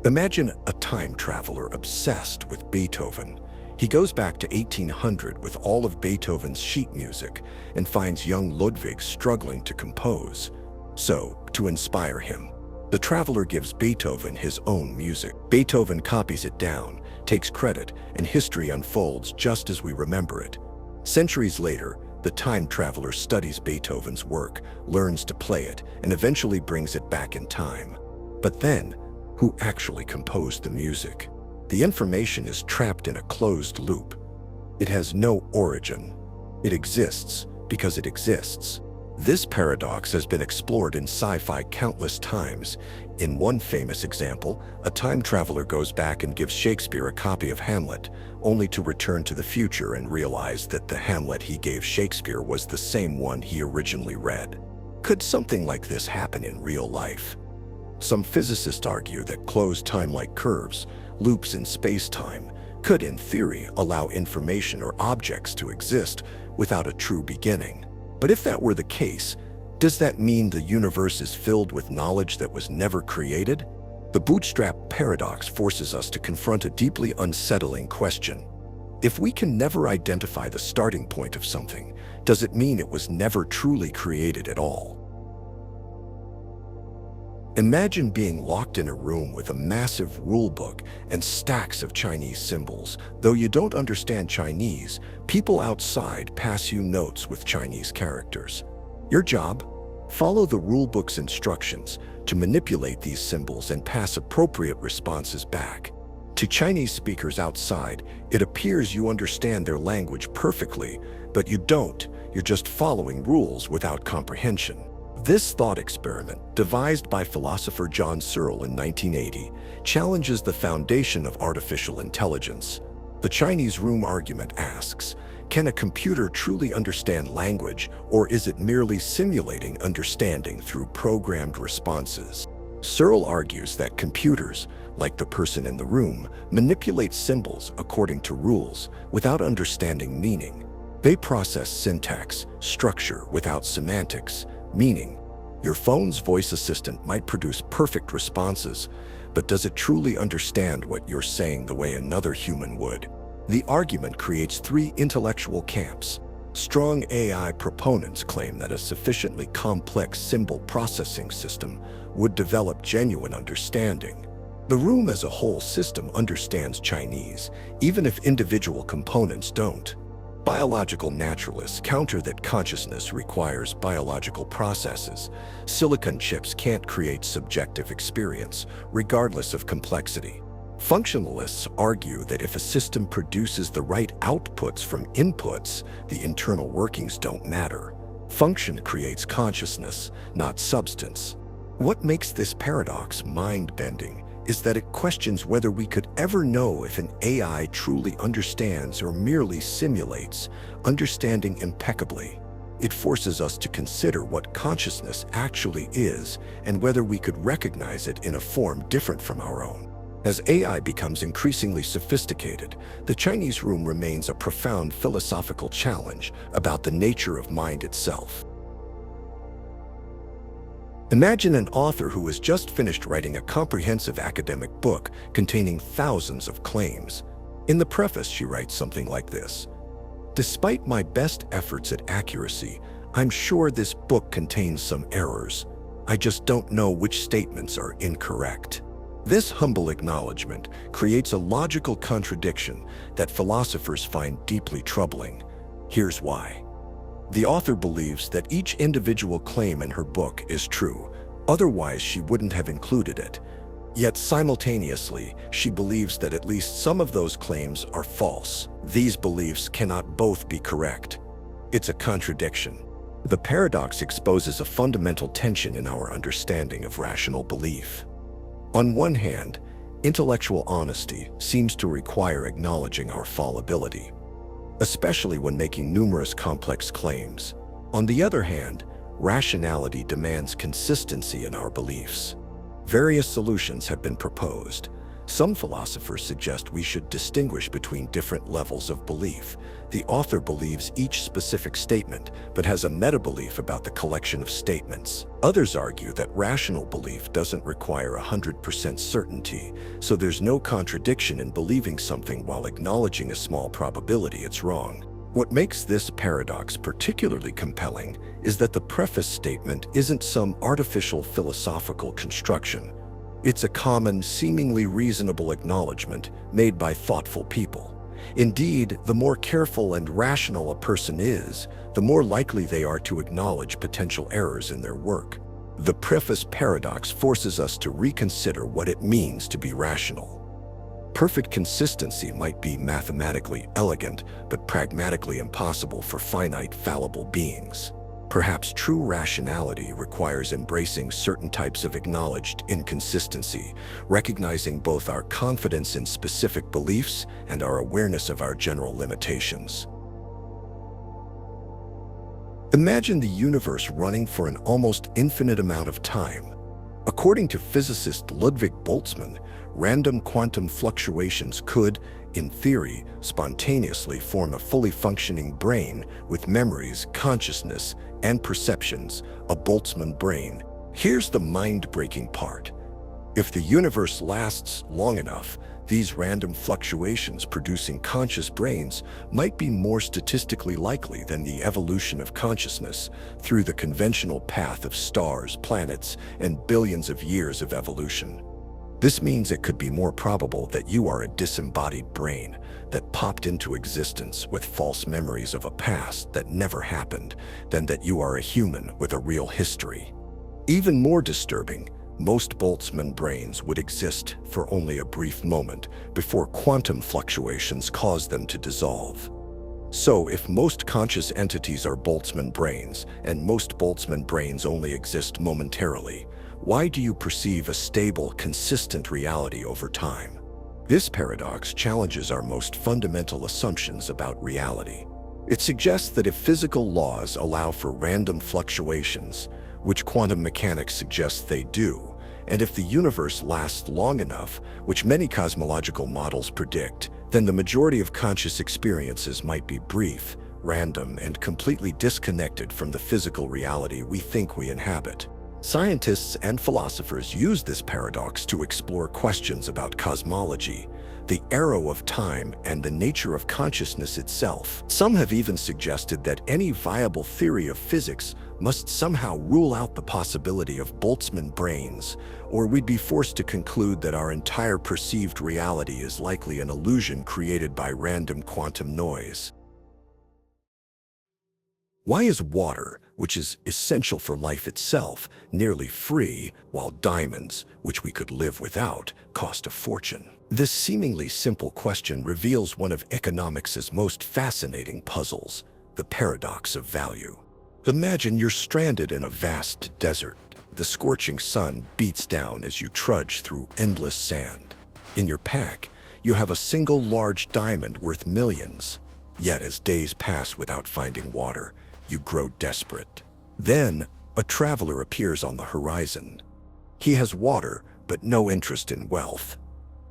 Imagine a time traveler obsessed with Beethoven. He goes back to 1800 with all of Beethoven's sheet music and finds young Ludwig struggling to compose. So, to inspire him, the traveler gives Beethoven his own music. Beethoven copies it down, takes credit, and history unfolds just as we remember it. Centuries later, the time traveler studies Beethoven's work, learns to play it, and eventually brings it back in time. But then, who actually composed the music? The information is trapped in a closed loop. It has no origin. It exists because it exists. This paradox has been explored in sci-fi countless times. In one famous example, a time traveler goes back and gives Shakespeare a copy of Hamlet, only to return to the future and realize that the Hamlet he gave Shakespeare was the same one he originally read. Could something like this happen in real life? Some physicists argue that closed time-like curves, loops in space-time, could, in theory, allow information or objects to exist without a true beginning. But if that were the case, does that mean the universe is filled with knowledge that was never created? The Bootstrap Paradox forces us to confront a deeply unsettling question. If we can never identify the starting point of something, does it mean it was never truly created at all? Imagine being locked in a room with a massive rulebook and stacks of Chinese symbols. Though you don't understand Chinese, people outside pass you notes with Chinese characters. Your job? Follow the rulebook's instructions to manipulate these symbols and pass appropriate responses back. To Chinese speakers outside, it appears you understand their language perfectly, but you don't. You're just following rules without comprehension. This thought experiment, devised by philosopher John Searle in 1980, challenges the foundation of artificial intelligence. The Chinese room argument asks, can a computer truly understand language, or is it merely simulating understanding through programmed responses? Searle argues that computers, like the person in the room, manipulate symbols according to rules without understanding meaning. They process syntax, structure without semantics, meaning. Your phone's voice assistant might produce perfect responses, but does it truly understand what you're saying the way another human would? The argument creates three intellectual camps. Strong AI proponents claim that a sufficiently complex symbol processing system would develop genuine understanding. The room as a whole system understands Chinese, even if individual components don't. Biological naturalists counter that consciousness requires biological processes. Silicon chips can't create subjective experience, regardless of complexity. Functionalists argue that if a system produces the right outputs from inputs, the internal workings don't matter. Function creates consciousness, not substance. What makes this paradox mind-bending is that it questions whether we could ever know if an AI truly understands or merely simulates, understanding impeccably. It forces us to consider what consciousness actually is and whether we could recognize it in a form different from our own. As AI becomes increasingly sophisticated, the Chinese room remains a profound philosophical challenge about the nature of mind itself. Imagine an author who has just finished writing a comprehensive academic book containing thousands of claims. In the preface, she writes something like this: "Despite my best efforts at accuracy, I'm sure this book contains some errors. I just don't know which statements are incorrect." This humble acknowledgement creates a logical contradiction that philosophers find deeply troubling. Here's why. The author believes that each individual claim in her book is true, otherwise she wouldn't have included it. Yet simultaneously, she believes that at least some of those claims are false. These beliefs cannot both be correct. It's a contradiction. The paradox exposes a fundamental tension in our understanding of rational belief. On one hand, intellectual honesty seems to require acknowledging our fallibility, especially when making numerous complex claims. On the other hand, rationality demands consistency in our beliefs. Various solutions have been proposed. Some philosophers suggest we should distinguish between different levels of belief. The author believes each specific statement, but has a meta-belief about the collection of statements. Others argue that rational belief doesn't require 100% certainty, so there's no contradiction in believing something while acknowledging a small probability it's wrong. What makes this paradox particularly compelling is that the preface statement isn't some artificial philosophical construction. It's a common, seemingly reasonable acknowledgement made by thoughtful people. Indeed, the more careful and rational a person is, the more likely they are to acknowledge potential errors in their work. The Preface Paradox forces us to reconsider what it means to be rational. Perfect consistency might be mathematically elegant, but pragmatically impossible for finite, fallible beings. Perhaps true rationality requires embracing certain types of acknowledged inconsistency, recognizing both our confidence in specific beliefs and our awareness of our general limitations. Imagine the universe running for an almost infinite amount of time. According to physicist Ludwig Boltzmann, random quantum fluctuations could, in theory, spontaneously form a fully functioning brain with memories, consciousness, and perceptions, a Boltzmann brain. Here's the mind-breaking part. If the universe lasts long enough, these random fluctuations producing conscious brains might be more statistically likely than the evolution of consciousness through the conventional path of stars, planets, and billions of years of evolution. This means it could be more probable that you are a disembodied brain that popped into existence with false memories of a past that never happened than that you are a human with a real history. Even more disturbing, most Boltzmann brains would exist for only a brief moment before quantum fluctuations cause them to dissolve. So if most conscious entities are Boltzmann brains, and most Boltzmann brains only exist momentarily, why do you perceive a stable, consistent reality over time? This paradox challenges our most fundamental assumptions about reality. It suggests that if physical laws allow for random fluctuations, which quantum mechanics suggests they do, and if the universe lasts long enough, which many cosmological models predict, then the majority of conscious experiences might be brief, random, and completely disconnected from the physical reality we think we inhabit. Scientists and philosophers use this paradox to explore questions about cosmology, the arrow of time, and the nature of consciousness itself. Some have even suggested that any viable theory of physics must somehow rule out the possibility of Boltzmann brains, or we'd be forced to conclude that our entire perceived reality is likely an illusion created by random quantum noise. Why is water, which is essential for life itself, nearly free, while diamonds, which we could live without, cost a fortune? This seemingly simple question reveals one of economics' most fascinating puzzles, the paradox of value. Imagine you're stranded in a vast desert. The scorching sun beats down as you trudge through endless sand. In your pack, you have a single large diamond worth millions. Yet as days pass without finding water, you grow desperate. Then, a traveler appears on the horizon. He has water, but no interest in wealth.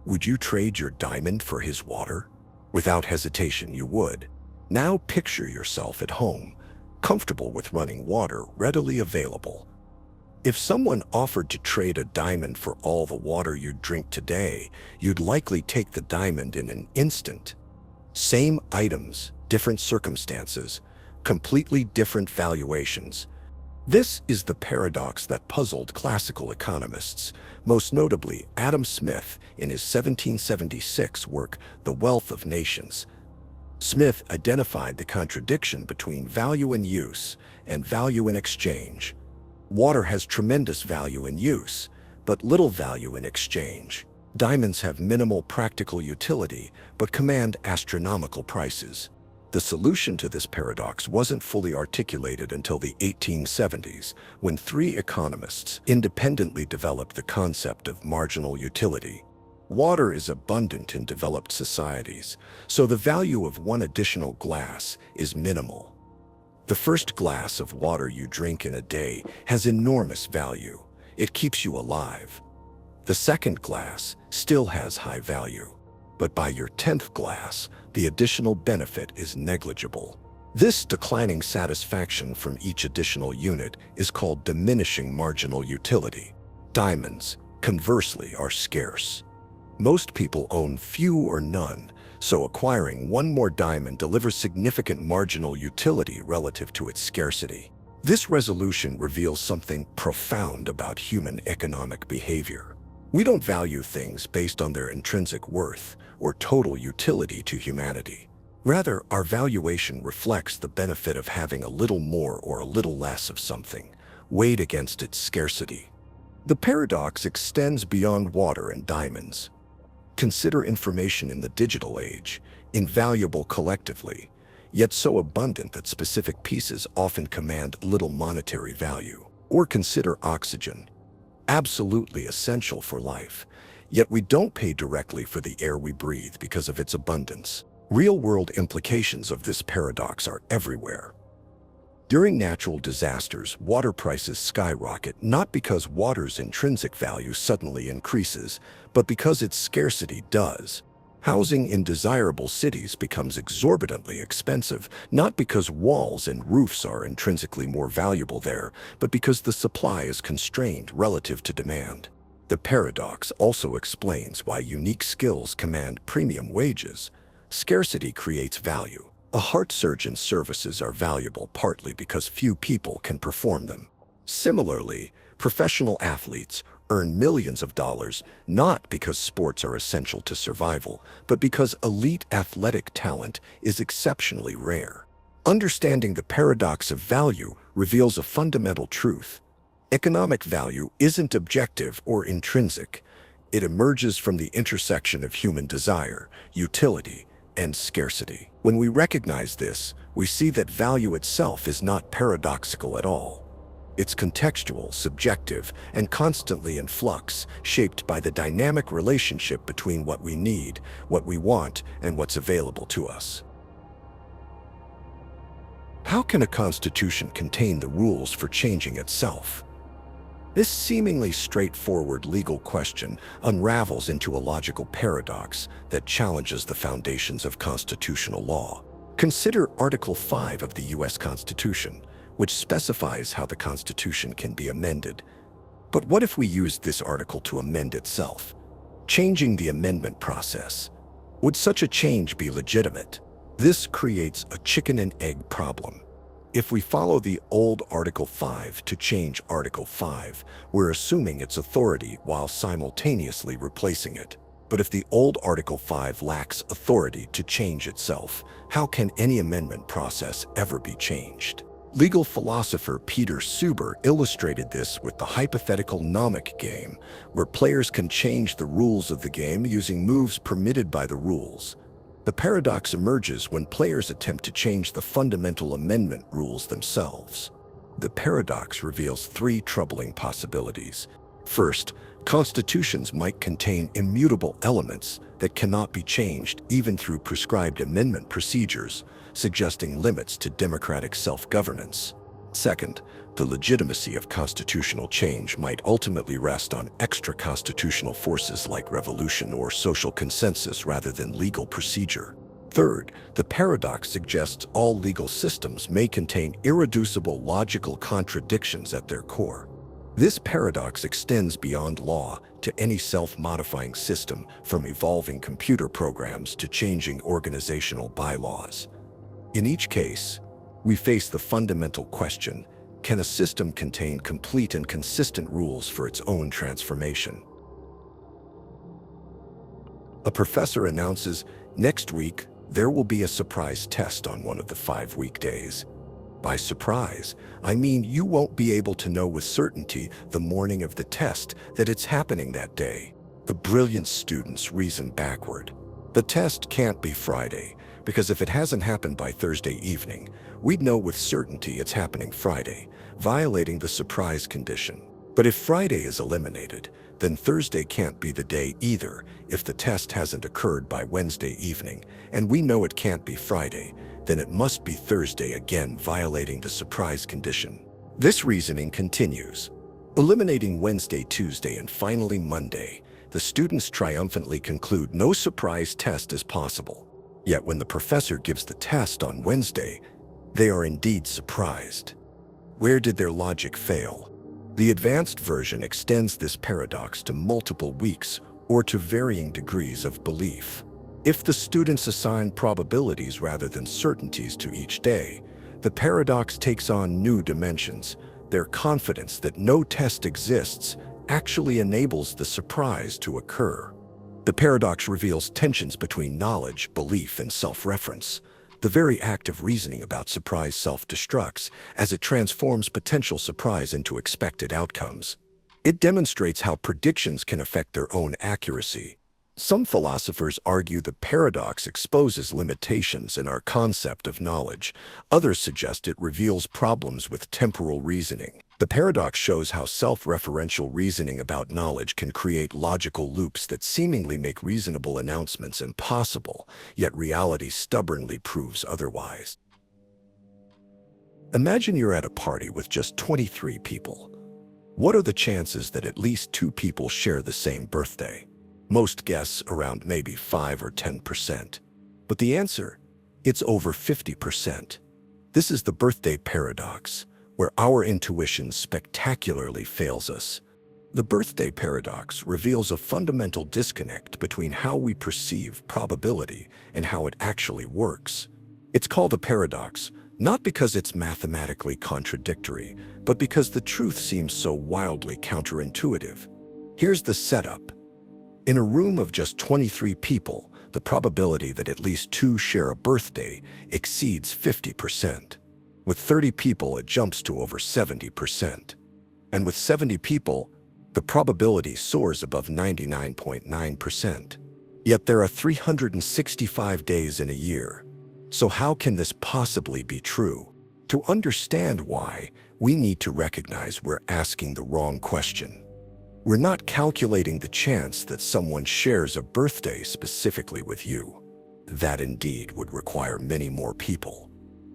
Would you trade your diamond for his water? Without hesitation, you would. Now picture yourself at home, comfortable with running water readily available. If someone offered to trade a diamond for all the water you'd drink today, you'd likely take the diamond in an instant. Same items, different circumstances, completely different valuations. This is the paradox that puzzled classical economists, most notably Adam Smith in his 1776 work, The Wealth of Nations. Smith identified the contradiction between value in use and value in exchange. Water has tremendous value in use, but little value in exchange. Diamonds have minimal practical utility, but command astronomical prices. The solution to this paradox wasn't fully articulated until the 1870s, when three economists independently developed the concept of marginal utility. Water is abundant in developed societies, so the value of one additional glass is minimal. The first glass of water you drink in a day has enormous value. It keeps you alive. The second glass still has high value, but by your 10th glass, the additional benefit is negligible. This declining satisfaction from each additional unit is called diminishing marginal utility. Diamonds, conversely, are scarce. Most people own few or none, so acquiring one more diamond delivers significant marginal utility relative to its scarcity. This resolution reveals something profound about human economic behavior. We don't value things based on their intrinsic worth or total utility to humanity. Rather, our valuation reflects the benefit of having a little more or a little less of something, weighed against its scarcity. The paradox extends beyond water and diamonds. Consider information in the digital age, invaluable collectively, yet so abundant that specific pieces often command little monetary value. Or consider oxygen, absolutely essential for life, yet we don't pay directly for the air we breathe because of its abundance. Real-world implications of this paradox are everywhere. During natural disasters, water prices skyrocket not because water's intrinsic value suddenly increases, but because its scarcity does. Housing in desirable cities becomes exorbitantly expensive, not because walls and roofs are intrinsically more valuable there, but because the supply is constrained relative to demand. The paradox also explains why unique skills command premium wages. Scarcity creates value. A heart surgeon's services are valuable partly because few people can perform them. Similarly, professional athletes earn millions of dollars not because sports are essential to survival, but because elite athletic talent is exceptionally rare. Understanding the paradox of value reveals a fundamental truth. Economic value isn't objective or intrinsic. It emerges from the intersection of human desire, utility, and scarcity. When we recognize this, we see that value itself is not paradoxical at all. It's contextual, subjective, and constantly in flux, shaped by the dynamic relationship between what we need, what we want, and what's available to us. How can a constitution contain the rules for changing itself? This seemingly straightforward legal question unravels into a logical paradox that challenges the foundations of constitutional law. Consider Article 5 of the U.S. Constitution, which specifies how the Constitution can be amended. But what if we used this article to amend itself? Changing the amendment process. Would such a change be legitimate? This creates a chicken and egg problem. If we follow the old Article 5 to change Article 5, we're assuming its authority while simultaneously replacing it. But if the old Article 5 lacks authority to change itself, how can any amendment process ever be changed? Legal philosopher Peter Suber illustrated this with the hypothetical nomic game, where players can change the rules of the game using moves permitted by the rules. The paradox emerges when players attempt to change the fundamental amendment rules themselves. The paradox reveals three troubling possibilities. First, constitutions might contain immutable elements that cannot be changed even through prescribed amendment procedures, suggesting limits to democratic self-governance. Second, the legitimacy of constitutional change might ultimately rest on extra-constitutional forces like revolution or social consensus rather than legal procedure. Third, the paradox suggests all legal systems may contain irreducible logical contradictions at their core. This paradox extends beyond law to any self-modifying system, from evolving computer programs to changing organizational bylaws. In each case, we face the fundamental question: can a system contain complete and consistent rules for its own transformation? A professor announces, next week, there will be a surprise test on one of the 5 weekdays. By surprise, I mean you won't be able to know with certainty the morning of the test that it's happening that day. The brilliant students reason backward. The test can't be Friday, because if it hasn't happened by Thursday evening, we'd know with certainty it's happening Friday, violating the surprise condition. But if Friday is eliminated, then Thursday can't be the day either if the test hasn't occurred by Wednesday evening, and we know it can't be Friday, then it must be Thursday again, violating the surprise condition. This reasoning continues. Eliminating Wednesday, Tuesday, and finally Monday, the students triumphantly conclude no surprise test is possible. Yet when the professor gives the test on Wednesday, they are indeed surprised. Where did their logic fail? The advanced version extends this paradox to multiple weeks or to varying degrees of belief. If the students assign probabilities rather than certainties to each day, the paradox takes on new dimensions. Their confidence that no test exists actually enables the surprise to occur. The paradox reveals tensions between knowledge, belief, and self-reference. The very act of reasoning about surprise self-destructs as it transforms potential surprise into expected outcomes. It demonstrates how predictions can affect their own accuracy. Some philosophers argue the paradox exposes limitations in our concept of knowledge. Others suggest it reveals problems with temporal reasoning. The paradox shows how self-referential reasoning about knowledge can create logical loops that seemingly make reasonable announcements impossible, yet reality stubbornly proves otherwise. Imagine you're at a party with just 23 people. What are the chances that at least 2 people share the same birthday? Most guess around maybe 5 or 10%. But the answer? It's over 50%. This is the birthday paradox, where our intuition spectacularly fails us. The birthday paradox reveals a fundamental disconnect between how we perceive probability and how it actually works. It's called a paradox, not because it's mathematically contradictory, but because the truth seems so wildly counterintuitive. Here's the setup. In a room of just 23 people, the probability that at least 2 share a birthday exceeds 50%. With 30 people, it jumps to over 70%. And with 70 people, the probability soars above 99.9%. Yet there are 365 days in a year. So how can this possibly be true? To understand why, we need to recognize we're asking the wrong question. We're not calculating the chance that someone shares a birthday specifically with you. That indeed would require many more people.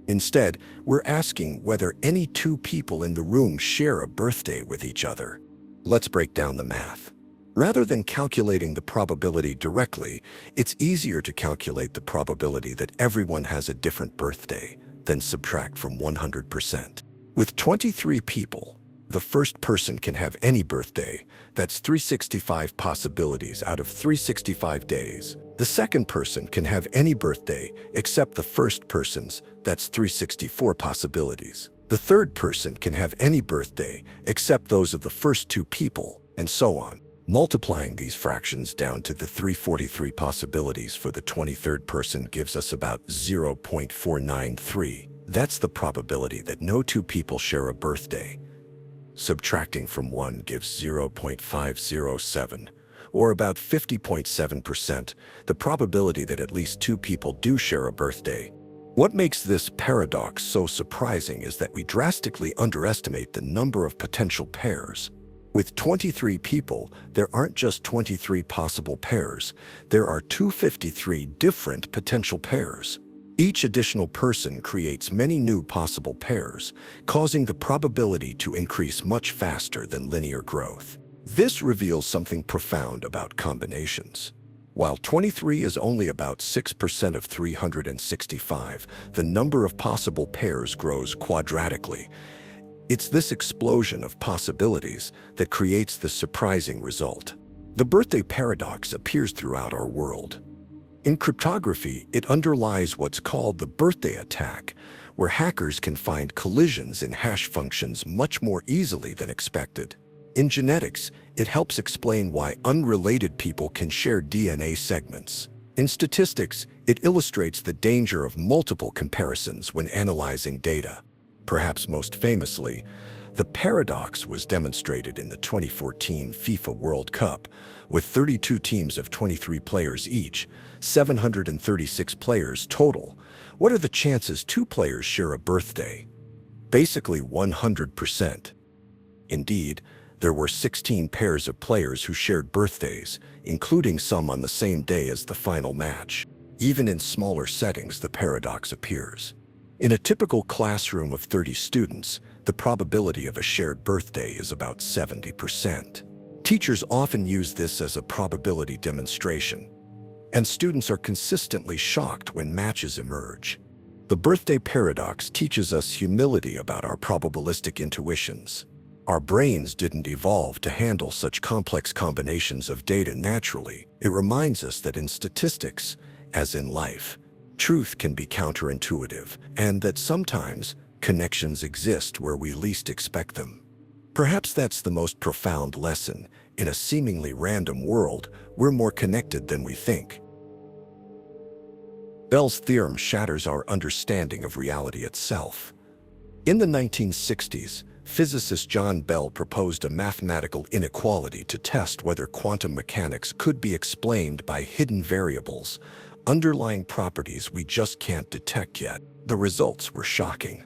Instead, we're asking whether any 2 people in the room share a birthday with each other. Let's break down the math. Rather than calculating the probability directly, it's easier to calculate the probability that everyone has a different birthday, then subtract from 100%. With 23 people, the first person can have any birthday. That's 365 possibilities out of 365 days. The second person can have any birthday except the first person's. That's 364 possibilities. The third person can have any birthday except those of the first 2 people, and so on. Multiplying these fractions down to the 343 possibilities for the 23rd person gives us about 0.493. That's the probability that no 2 people share a birthday. Subtracting from 1 gives 0.507, or about 50.7%, the probability that at least 2 people do share a birthday. What makes this paradox so surprising is that we drastically underestimate the number of potential pairs. With 23 people, there aren't just 23 possible pairs, there are 253 different potential pairs. Each additional person creates many new possible pairs, causing the probability to increase much faster than linear growth. This reveals something profound about combinations. While 23 is only about 6% of 365, the number of possible pairs grows quadratically. It's this explosion of possibilities that creates the surprising result. The birthday paradox appears throughout our world. In cryptography, it underlies what's called the birthday attack, where hackers can find collisions in hash functions much more easily than expected. In genetics, it helps explain why unrelated people can share DNA segments. In statistics, it illustrates the danger of multiple comparisons when analyzing data. Perhaps most famously, the paradox was demonstrated in the 2014 FIFA World Cup, with 32 teams of 23 players each, 736 players total. What are the chances 2 players share a birthday? Basically 100%. Indeed, there were 16 pairs of players who shared birthdays, including some on the same day as the final match. Even in smaller settings, the paradox appears. In a typical classroom of 30 students, the probability of a shared birthday is about 70%. Teachers often use this as a probability demonstration, and students are consistently shocked when matches emerge. The birthday paradox teaches us humility about our probabilistic intuitions. Our brains didn't evolve to handle such complex combinations of data naturally. It reminds us that in statistics, as in life, truth can be counterintuitive, and that sometimes connections exist where we least expect them. Perhaps that's the most profound lesson. In a seemingly random world, we're more connected than we think. Bell's theorem shatters our understanding of reality itself. In the 1960s, physicist John Bell proposed a mathematical inequality to test whether quantum mechanics could be explained by hidden variables, underlying properties we just can't detect yet. The results were shocking.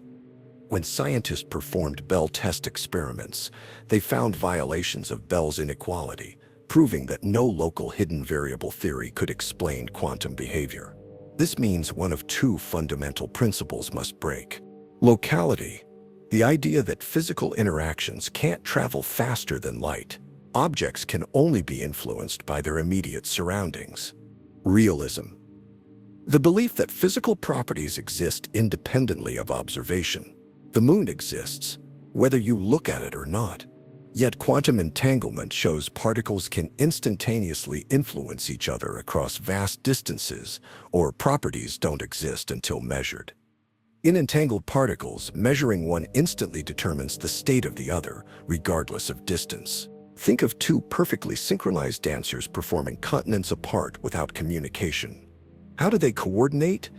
When scientists performed Bell test experiments, they found violations of Bell's inequality, proving that no local hidden variable theory could explain quantum behavior. This means one of 2 fundamental principles must break. Locality, the idea that physical interactions can't travel faster than light. Objects can only be influenced by their immediate surroundings. Realism, the belief that physical properties exist independently of observation. The moon exists, whether you look at it or not. Yet quantum entanglement shows particles can instantaneously influence each other across vast distances, or properties don't exist until measured. In entangled particles, measuring one instantly determines the state of the other, regardless of distance. Think of two perfectly synchronized dancers performing continents apart without communication. How do they coordinate?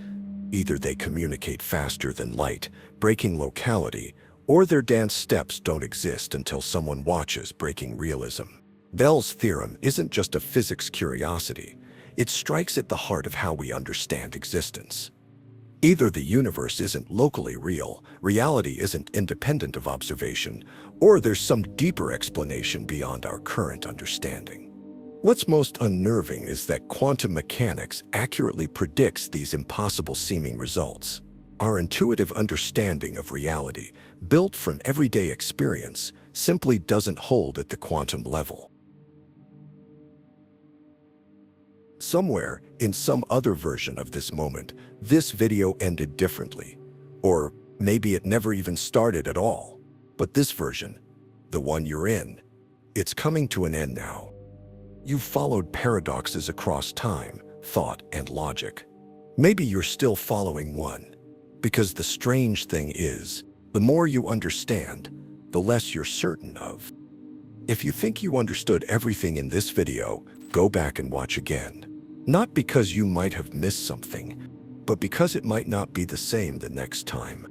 Either they communicate faster than light, breaking locality, or their dance steps don't exist until someone watches, breaking realism. Bell's theorem isn't just a physics curiosity. It strikes at the heart of how we understand existence. Either the universe isn't locally real, reality isn't independent of observation, or there's some deeper explanation beyond our current understanding. What's most unnerving is that quantum mechanics accurately predicts these impossible-seeming results. Our intuitive understanding of reality, built from everyday experience, simply doesn't hold at the quantum level. Somewhere, in some other version of this moment, this video ended differently. Or maybe it never even started at all. But this version, the one you're in, it's coming to an end now. You've followed paradoxes across time, thought, and logic. Maybe you're still following one. Because the strange thing is, the more you understand, the less you're certain of. If you think you understood everything in this video, go back and watch again. Not because you might have missed something, but because it might not be the same the next time.